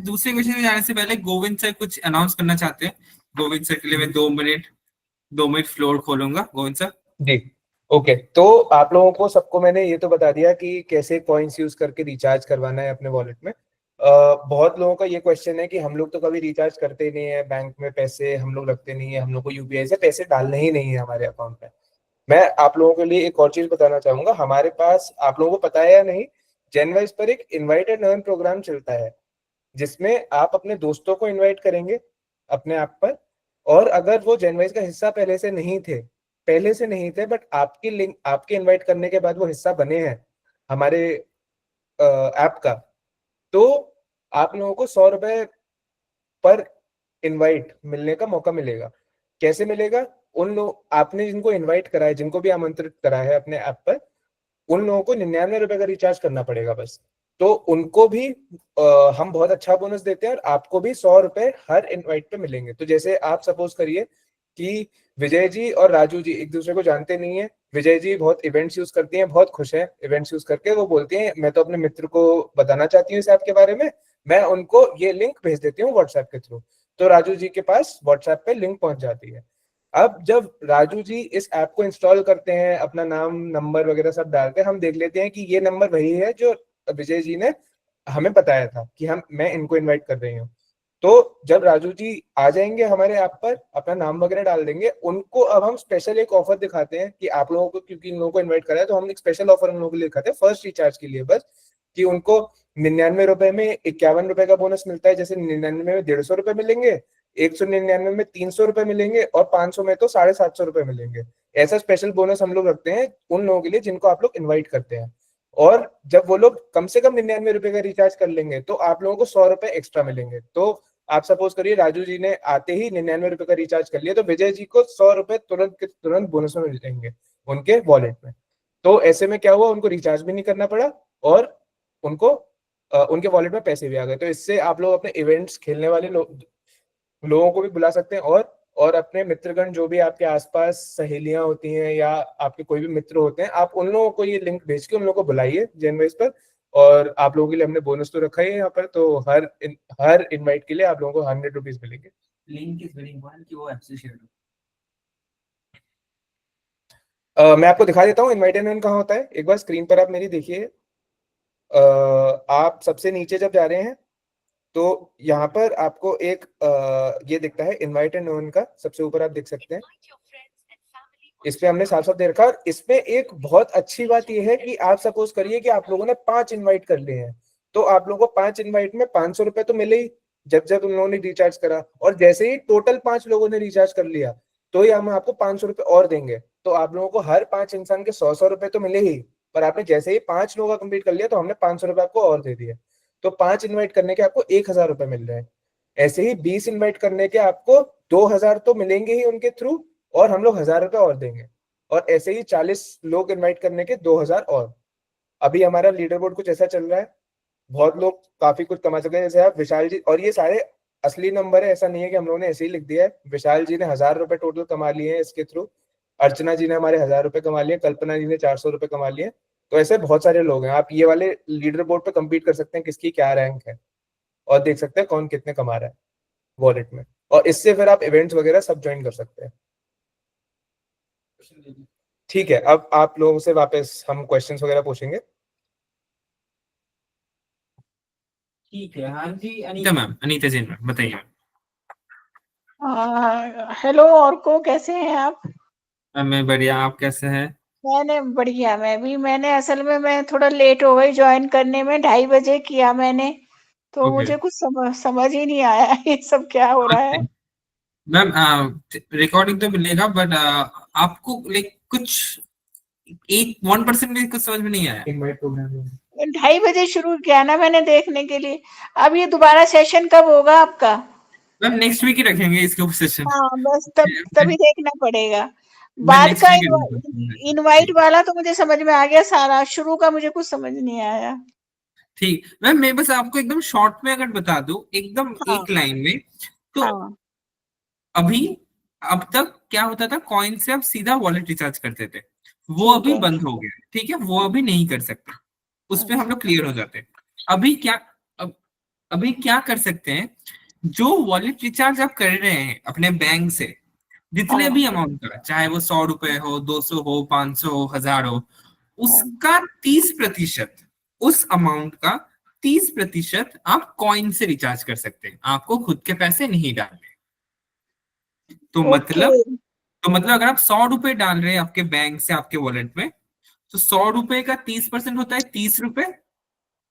दूसरे क्वेश्चन में जाने से पहले गोविंद सर कुछ अनाउंस करना चाहते हैं। गोविंद सर के लिए मैं 2 मिनट फ्लोर खोलूंगा। गोविंद सर जी, ओके। तो आप लोगों को सबको मैंने ये तो बता दिया कि कैसे कॉइन्स यूज करके रिचार्ज करवाना है अपने वॉलेट में। बहुत लोगों का ये क्वेश्चन है कि हम लोग तो कभी रिचार्ज करते ही नहीं है, बैंक में पैसे हम लोग रखते नहीं है, हम लोग को यूपीआई से पैसे डालने ही नहीं है हमारे अकाउंट में। मैं आप लोगों के लिए एक और चीज बताना चाहूंगा, हमारे पास, आप लोगों को पता है या नहीं, जनवाइज पर एक इनवाइट एंड अर्न प्रोग्राम चलता है, जिसमें आप अपने दोस्तों को इनवाइट करेंगे अपने ऐप पर, और अगर वो जनवाइज का हिस्सा पहले से नहीं थे बट आपकी लिंक, आपके इनवाइट करने के बाद वो हिस्सा बने हैं हमारे ऐप का, तो आप लोगों को 100 रुपए पर इनवाइट मिलने का मौका मिलेगा। कैसे मिलेगा? उन लोग, आपने जिनको इनवाइट करा है, जिनको भी आमंत्रित करा है अपने ऐप पर, उन लोगों को 99 रुपए का रिचार्ज करना पड़ेगा बस। तो उनको भी हम बहुत अच्छा बोनस देते हैं, और आपको भी 100 रुपए हर इनवाइट पे मिलेंगे। तो जैसे आप सपोज करिए कि विजय जी और राजू जी एक दूसरे को जानते नहीं है, विजय जी बहुत इवेंट्स यूज करती हैं, बहुत खुश हैं इवेंट्स यूज करके, वो बोलती हैं मैं तो अपने मित्र को बताना चाहती हूँ इस ऐप के बारे में, मैं उनको ये लिंक भेज देती हूँ व्हाट्सएप के थ्रू, तो राजू जी के पास व्हाट्सएप पे लिंक पहुंच जाती है। अब जब राजू जी इस ऐप को इंस्टॉल करते हैं, अपना नाम नंबर वगैरह सब डालते हैं, हम देख लेते हैं कि ये नंबर वही है जो विजय जी ने हमें बताया था कि मैं इनको इनवाइट कर रही हूँ। तो जब राजू जी आ जाएंगे हमारे ऐप पर, अपना नाम वगैरह डाल देंगे, उनको अब हम स्पेशल एक ऑफर दिखाते हैं कि आप लोगों को, क्योंकि इन लोगों को इन्वाइट करा है, तो हम एक स्पेशल ऑफर उन लोगों के लिए दिखाते हैं फर्स्ट रिचार्ज के लिए बस, कि उनको 99 रुपए में 51 रुपए का बोनस मिलता है, जैसे 99 में 150 रुपए मिलेंगे, 199 में 300 रुपए मिलेंगे, और 500 में तो 750 रुपए मिलेंगे। ऐसा स्पेशल बोनस हम लोग रखते हैं उन लोगों के लिए जिनको आप लोग इन्वाइट करते हैं। और जब वो लोग कम से कम 99 रुपए का रिचार्ज कर लेंगे तो आप लोगों को 100 रुपए एक्स्ट्रा मिलेंगे। तो आप सपोज करिए राजू जी ने आते ही 99 रुपए का रिचार्ज कर लिया, तो विजय जी को 100 रुपए तुरंत के तुरंत बोनस में मिल जाएंगे उनके वॉलेट में। तो ऐसे में क्या हुआ, उनको रिचार्ज भी नहीं करना पड़ा और उनको उनके वॉलेट में पैसे भी आ गए। तो इससे आप लोग अपने इवेंट्स खेलने वाले लोगों को भी बुला सकते हैं और अपने मित्रगण जो भी आपके आसपास सहेलियां होती हैं या आपके कोई भी मित्र होते हैं, आप उन लोगों को ये लिंक भेज के उन लोगों को बुलाइए जेनवाइज पर। और आप लोगों के लिए हमने बोनस तो रखा ही है यहाँ पर, तो हर इनवाइट के लिए आप लोगों को 100 रुपीज मिलेंगे। लिंक इज वेरी इंपॉर्टेंट कि वो ऐप से शेयर मैं आपको दिखा देता हूँ इनवाइट एंड कहाँ होता है। एक बार स्क्रीन पर आप मेरी देखिए, आप सबसे नीचे जब जा रहे हैं तो यहाँ पर आपको एक ये दिखता है इनवाइट एंड अर्न का, सबसे ऊपर आप देख सकते हैं। इस पे हमने साफ साफ दे रखा। और इसमें एक बहुत अच्छी बात ये है कि आप सपोज करिए कि आप लोगों ने 5 इनवाइट कर लिए हैं, तो आप लोगों को 5 इनवाइट में 500 रुपए तो मिले ही जब उन लोगों ने रिचार्ज करा। और जैसे ही टोटल 5 लोगों ने रिचार्ज कर लिया तो ये हम आपको 500 रुपए और देंगे। तो आप लोगों को हर 5 इंसान के 100 रुपए तो मिले ही, पर आपने जैसे ही 5 लोगों का कंप्लीट कर लिया तो हमने 500 रुपए आपको और दे दिए। तो 5 इनवाइट करने के आपको 1000 रुपए मिल रहे हैं। ऐसे ही 20 इनवाइट करने के आपको 2000 तो मिलेंगे ही उनके थ्रू, और हम लोग 1000 रुपए और देंगे। और ऐसे ही 40 लोग इनवाइट करने के 2000 और। अभी हमारा लीडर बोर्ड कुछ ऐसा चल रहा है, बहुत लोग काफी कुछ कमा चुके हैं, जैसे आप विशाल जी, और ये सारे असली नंबर है, ऐसा नहीं है कि हम लोगों ने ऐसे ही लिख दिया है। विशाल जी ने 1000 रुपए टोटल कमा लिए हैं इसके थ्रू, अर्चना जी ने हमारे 1000 रुपए कमा लिए, कल्पना जी ने 400 रुपए कमा लिए। तो ऐसे बहुत सारे लोग हैं। आप ये वाले लीडर बोर्ड पे कम्पीट कर सकते हैं किसकी क्या रैंक है, और देख सकते हैं कौन कितने कमा रहा है वॉलेट में। और इससे फिर आप इवेंट्स वगैरह सब ज्वाइन कर सकते हैं। ठीक है, अब आप लोगों से वापस हम क्वेश्चंस वगैरह पूछेंगे। ठीक है। हाँ जी अनीता मैम, अनीता जी मैम बताइए। हेलो, और को कैसे हैं आप? मैं बढ़िया, आप कैसे हैं? मैंने बढ़िया, मैंने असल में मैं थोड़ा लेट हो गई ज्वाइन करने में, 2:30 बजे किया मैंने, तो ओके मुझे कुछ समझ ही नहीं आया ये सब क्या हो रहा है। मैम रिकॉर्डिंग तो मिलेगा, बट आपको लाइक कुछ 1% भी कुछ समझ में नहीं आया? 2:30 बजे शुरू किया ना मैंने देखने के लिए। अब ये दोबारा सेशन कब होगा आपका? मैम नेक्स्ट वीक ही रखेंगे इसके ऊपर सेशन। हाँ बस तभी देखना पड़ेगा। मैं बाद नेक्स्ट का वीक इनवाइट वाला तो मुझे समझ में आ गया सारा, शुरू का मुझे कुछ समझ नहीं आया। ठीक मैम, मैं बस आपको एकदम शॉर्ट में अगर बता दूं, एकदम हाँ, एक लाइन में, तो हाँ, अभी अब तक क्या होता था, कॉइन से आप सीधा वॉलेट रिचार्ज करते थे, वो ठीक अभी है। बंद हो गया। ठीक है, वो अभी नहीं कर सकते, उस पे हम लोग क्लियर हो जाते हैं। अभी क्या अभी क्या कर सकते हैं, जो वॉलेट रिचार्ज आप कर रहे हैं अपने बैंक से, जितने हाँ, भी अमाउंट का, चाहे वो 100 रुपए हो, 200 हो, 500 हो, 1000 हो, उसका 30%, उस अमाउंट का 30% आप कॉइन से रिचार्ज कर सकते हैं। आपको खुद के पैसे नहीं डालने। तो ओके। मतलब अगर आप 100 रुपए डाल रहे हैं आपके बैंक से आपके वॉलेट में, तो 100 रुपए का 30% होता है 30 रुपए।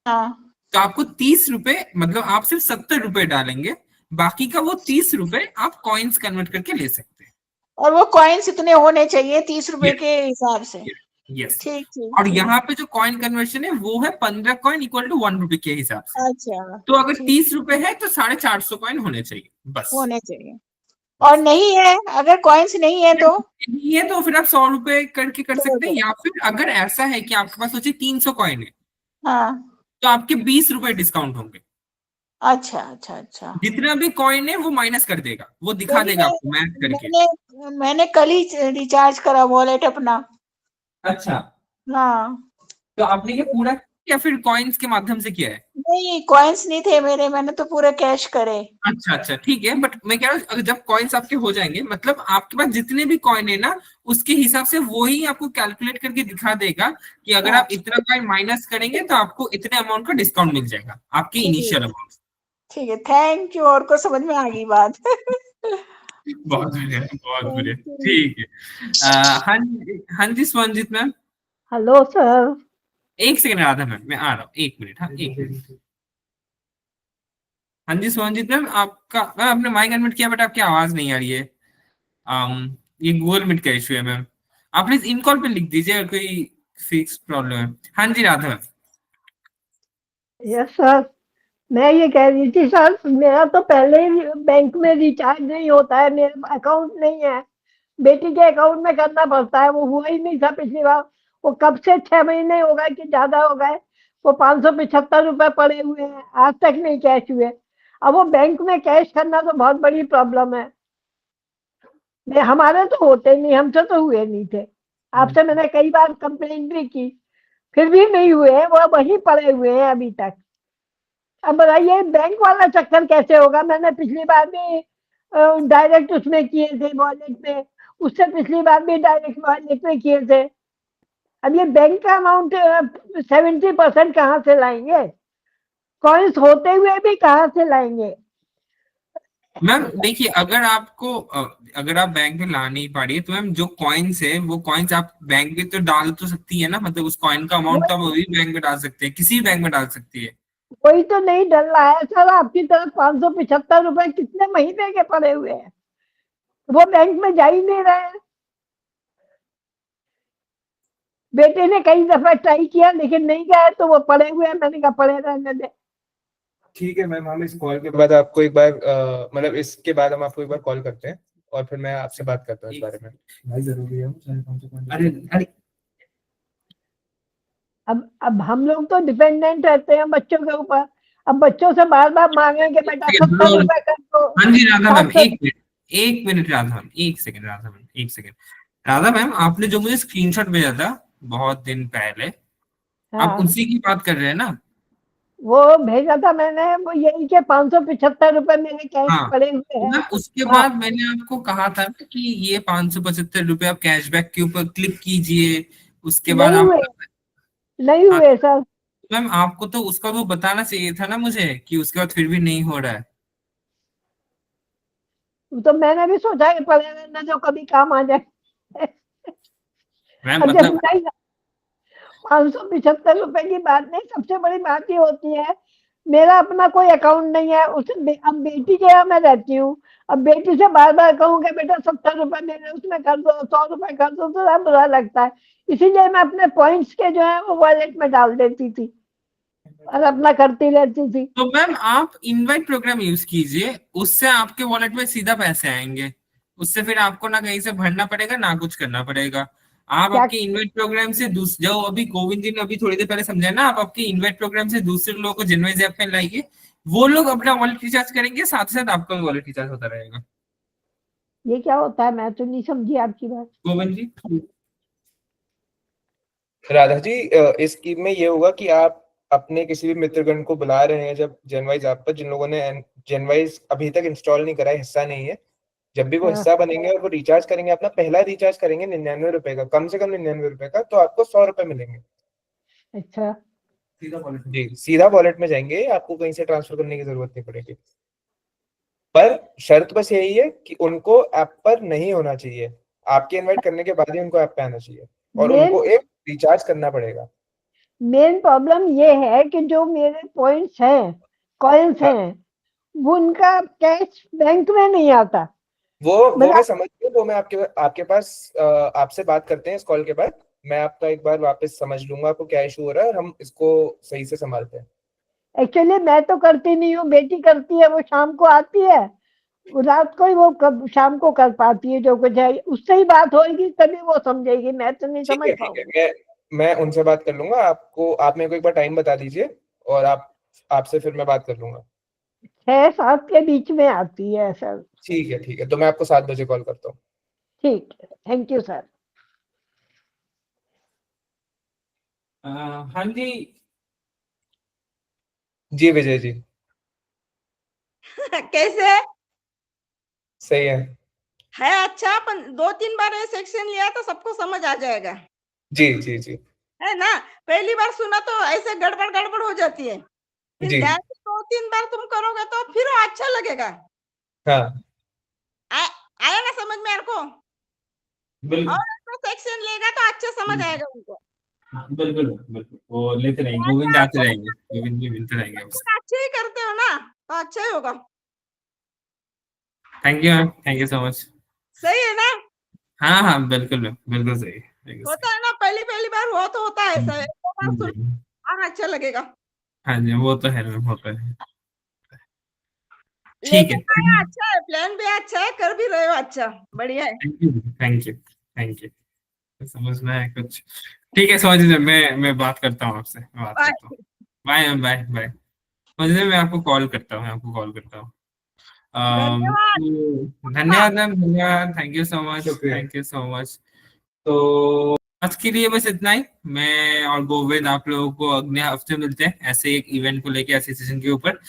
हाँ, तो आपको 30 रुपए, मतलब आप सिर्फ 70 रुपए डालेंगे, बाकी का वो 30 रुपए आप कॉइन्स कन्वर्ट करके ले सकते हैं। और वो कॉइन्स इतने होने चाहिए 30 रुपए के हिसाब से? यस। ठीक। और यहाँ पे जो कॉइन कन्वर्शन है वो है 15 कॉइन इक्वल टू 1 रुपए के हिसाब से। अच्छा, तो अगर 30 रुपए है तो 450 कॉइन होने चाहिए, बस होने चाहिए। और नहीं है, अगर कॉइन्स नहीं है तो? नहीं है तो फिर आप 100 रुपए करके कर सकते हैं, या फिर अगर ऐसा है कि आपके पास सोचिए 300 कॉइन है, हाँ, तो आपके 20 रुपए डिस्काउंट होंगे। अच्छा। जितना भी कॉइन है वो माइनस कर देगा, वो दिखा देगा आपको मैथ करके। मैंने कल ही रिचार्ज करा वॉलेट अपना। अच्छा, हाँ, तो आपने ये पूरा या फिर कॉइन्स के माध्यम से किया है? नहीं कॉइन्स नहीं थे मेरे, मैंने तो पूरे कैश करे। अच्छा ठीक है, बट मैं कह रहा हूँ अगर जब कॉइन्स आपके हो जाएंगे, मतलब आपके पास जितने भी कॉइन है ना, उसके हिसाब से वो ही आपको कैलकुलेट करके दिखा देगा कि अगर आप इतना कॉइन माइनस करेंगे तो आपको इतने अमाउंट का डिस्काउंट मिल जाएगा, आपके इनिशियल अमाउंट। ठीक है, थैंक यू, और को समझ में आ गई बात। बहुत बढ़िया। ठीक है। हाँ जी स्वंजित मैम। Hello sir. एक सेकंड राधा मैम, मैं आ रहा हूँ, 1 मिनट। हाँ, 1 मिनट। हाँ जी स्वंजित मैम, आपका, मैम आपने माइक अनम्यूट किया बट आपकी आवाज नहीं आ रही है। ये गूगल मीट का इशू है मैम, आप प्लीज इन कॉल पे लिख दीजिए अगर कोई फिक्स प्रॉब्लम है। हाँ जी राधा मैम। यस सर, मैं ये कह रही थी सर, मेरा तो पहले ही बैंक में रिचार्ज नहीं होता है, मेरा अकाउंट नहीं है, बेटी के अकाउंट में करना पड़ता है, वो हुआ ही नहीं था पिछली बार। वो कब से 6 महीने हो गए कि ज्यादा हो गए, वो 575 रुपए पड़े हुए हैं, आज तक नहीं कैश हुए। अब वो बैंक में कैश करना तो बहुत बड़ी प्रॉब्लम है। हमारे तो होते नहीं, हमसे तो हुए नहीं थे। आपसे मैंने कई बार कंप्लेंट भी की, फिर भी नहीं हुए हैं, वो वहीं पड़े हुए हैं अभी तक। अब बताइए बैंक वाला चक्कर कैसे होगा? मैंने पिछली बार भी डायरेक्ट उसमें किए थे, वॉलेट में, उससे पिछली बार भी डायरेक्ट वॉलेट में किए थे। अब ये बैंक का अमाउंट 70% कहाँ से लाएंगे? कॉइन्स होते हुए भी कहाँ से लाएंगे? मैम देखिए, अगर आपको अगर आप बैंक में ला नहीं पा रही है तो मैम जो कॉइन्स है वो कॉइन्स आप बैंक में तो डाल तो सकती है ना, मतलब उस कॉइन का अमाउंट तो आप वही बैंक में डाल सकते हैं, किसी बैंक में डाल सकती है। कोई तो नहीं डल रहा है सर, आपकी तरफ 575 रुपए कितने महीने के पड़े हुए हैं, वो बैंक में जा ही नहीं रहे हैं। बेटे ने कई दफा ट्राई किया लेकिन नहीं गया, तो वो पड़े हुए हैं, मैंने कहा पड़े रहने दे। ठीक है मैम, हम इस कॉल के बाद आपको एक बार मतलब इसके बाद हम आपको एक बार कॉल करते हैं और फिर मैं आपसे बात करता हूँ इस बारे में। भाई जरूरी है। अरे अब हम लोग तो डिपेंडेंट रहते हैं बच्चों के ऊपर। अब बच्चों से बार बार मांगेंगे बेटा 70 रुपए कर दो। हाँ जी राधा मैम, एक मिनट राधा मैम, एक सेकंड राधा मैम, एक सेकंड। राधा मैम, आपने जो मुझे स्क्रीनशॉट भेजा था बहुत दिन पहले, आप उसी की बात कर रहे हैं ना? वो भेजा था मैंने, वो यही के 575 रुपए मेरे कैश पड़े हुए हैं। उसके बाद मैंने आपको कहा था कि ये 575 रुपए आप कैशबैक के ऊपर क्लिक कीजिए, उसके बाद आप नहीं हुए सर। मैम आपको तो उसका वो बताना चाहिए था ना मुझे कि उसके बाद फिर भी नहीं हो रहा है। तो मैंने भी सोचा कि पड़े रहना, जो कभी काम आ जाए। मैम मतलब 575 रुपए की बात नहीं, सबसे बड़ी बात ये होती है मेरा अपना कोई अकाउंट नहीं है, उसे अब बेटी के यहाँ मैं रहती हूँ, अब बेटी से बार बार कहूँ कि बेटा 70 रुपए मेरे उसमें कर दो, 100 रुपए कर दो, तो बुरा लगता है। इसीलिए मैं अपने पॉइंट्स के जो है वो वॉलेट में डाल देती थी और अपना करती रहती थी। तो मैम आप इनवाइट प्रोग्राम यूज कीजिए, उससे आपके वॉलेट में सीधा पैसे आएंगे, उससे फिर आपको ना कहीं से भरना पड़ेगा ना कुछ करना पड़ेगा। आप आपके इनवाइट प्रोग्राम से जो अभी गोविंद जी ने अभी थोड़ी देर पहले समझाया ना, आप आपके इनवाइट प्रोग्राम से दूसरे लोगों को जनवाइज ऐप में लाइए, वो लोग अपना वॉलेट रिचार्ज करेंगे, साथ ही साथ आपका भी वॉलेट रिचार्ज होता रहेगा। ये क्या होता है? मैं तो नहीं समझी आपकी बात। गोविंद जी। राधा जी, इस स्कीम में ये होगा कि आप अपने किसी भी मित्रगण को बुला रहे हैं जब जनवाइज ऐप पर, जिन लोगों ने जनवाइज अभी तक इंस्टॉल नहीं करा है, हिस्सा नहीं है, जब भी वो हिस्सा बनेंगे और वो रिचार्ज करेंगे, अपना पहला रिचार्ज करेंगे 99 रुपए का, कम से कम 99 रुपए का, तो आपको 100 रुपए मिलेंगे। अच्छा, जी सीधा वॉलेट में जाएंगे, आपको कहीं से ट्रांसफर करने की जरूरत नहीं पड़ेगी। पर शर्त बस यही है कि उनको ऐप पर नहीं होना चाहिए, आपके इनवाइट करने के बाद ही उनको ऐप पे आना चाहिए और उनको एक रिचार्ज करना पड़ेगा। मेन प्रॉब्लम ये है कि जो मेरे पॉइंट्स हैं, कॉइन्स हैं, वो उनका कैश बैंक में नहीं आता। वो मैं समझ गया, वो मैं आपके पास आपसे बात करते हैं इस कॉल के बाद, मैं आपका एक बार वापस समझ लूंगा आपको क्या इशू हो रहा है और हम इसको सही से संभालते हैं। एक्चुअली मैं तो करती नहीं हूँ, बेटी करती है, वो शाम को आती है, रात को ही वो शाम को कर पाती है, जो कुछ है उससे ही बात होगी तभी वो समझेगी, मैं तो नहीं समझ पाऊंगी। मैं उनसे बात कर लूंगा, आप मेरे को एक बार टाइम बता दीजिए और आपसे फिर मैं बात कर लूंगा। 6-7 के बीच में आती है सर। ठीक है, तो मैं आपको 7 बजे कॉल करता हूँ। ठीक है, थैंक यू सर। हाँ जी जी विजय जी। कैसे सही है अच्छा, अपन 2-3 बार ये सेक्शन लिया तो सबको समझ आ जाएगा। जी है ना, पहली बार सुना तो ऐसे गड़बड़ हो जाती है, फिर ध्यान से 2-3 बार तुम करोगे तो फिर अच्छा लगेगा। हाँ आया ना समझ में आपको? और तो सेक्शन लेगा तो अच्छा समझ आएगा उनको। बिल्कुल वो लेते रहेंगे, गोविंद आते रहेंगे, गोविंद जी मिलते रहेंगे। अच्छे ही करते हो ना तो अच्छा ही होगा। Thank you ma'am, thank you so much. सही है ना? हाँ बिल्कुल सही होता है ना, पहली बार हुआ तो होता है ऐसा, और अच्छा लगेगा। हाँ जी वो तो है मैम, होता है। ठीक है, लेकिन आया अच्छा है, प्लान भी अच्छा है, कर भी रहे हो अच्छा, बढ़िया है। Thank you thank you. समझना है कुछ, ठीक है समझ लीजिए, मैं बात करता हूँ आपसे, मैं बात करता हूँ। बाय बाय बाय, समझ लीजिए, मैं आपको कॉल करता हूँ, धन्यवाद। तो धन्यवाद मैम, धन्यवाद, thank you so much, thank you so much. तो आज के लिए बस इतना ही। मैं और गोविंद आप लोगों को अगले हफ्ते मिलते हैं ऐसे एक इवेंट को लेके, एसोसिएशन के ऊपर।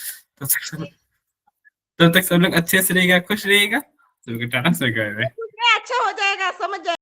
तब तक सब लोग अच्छे से रहिएगा, खुश रहिएगा। टाटा, कुछ नहीं, अच्छा हो जाएगा, समझ जाएगा।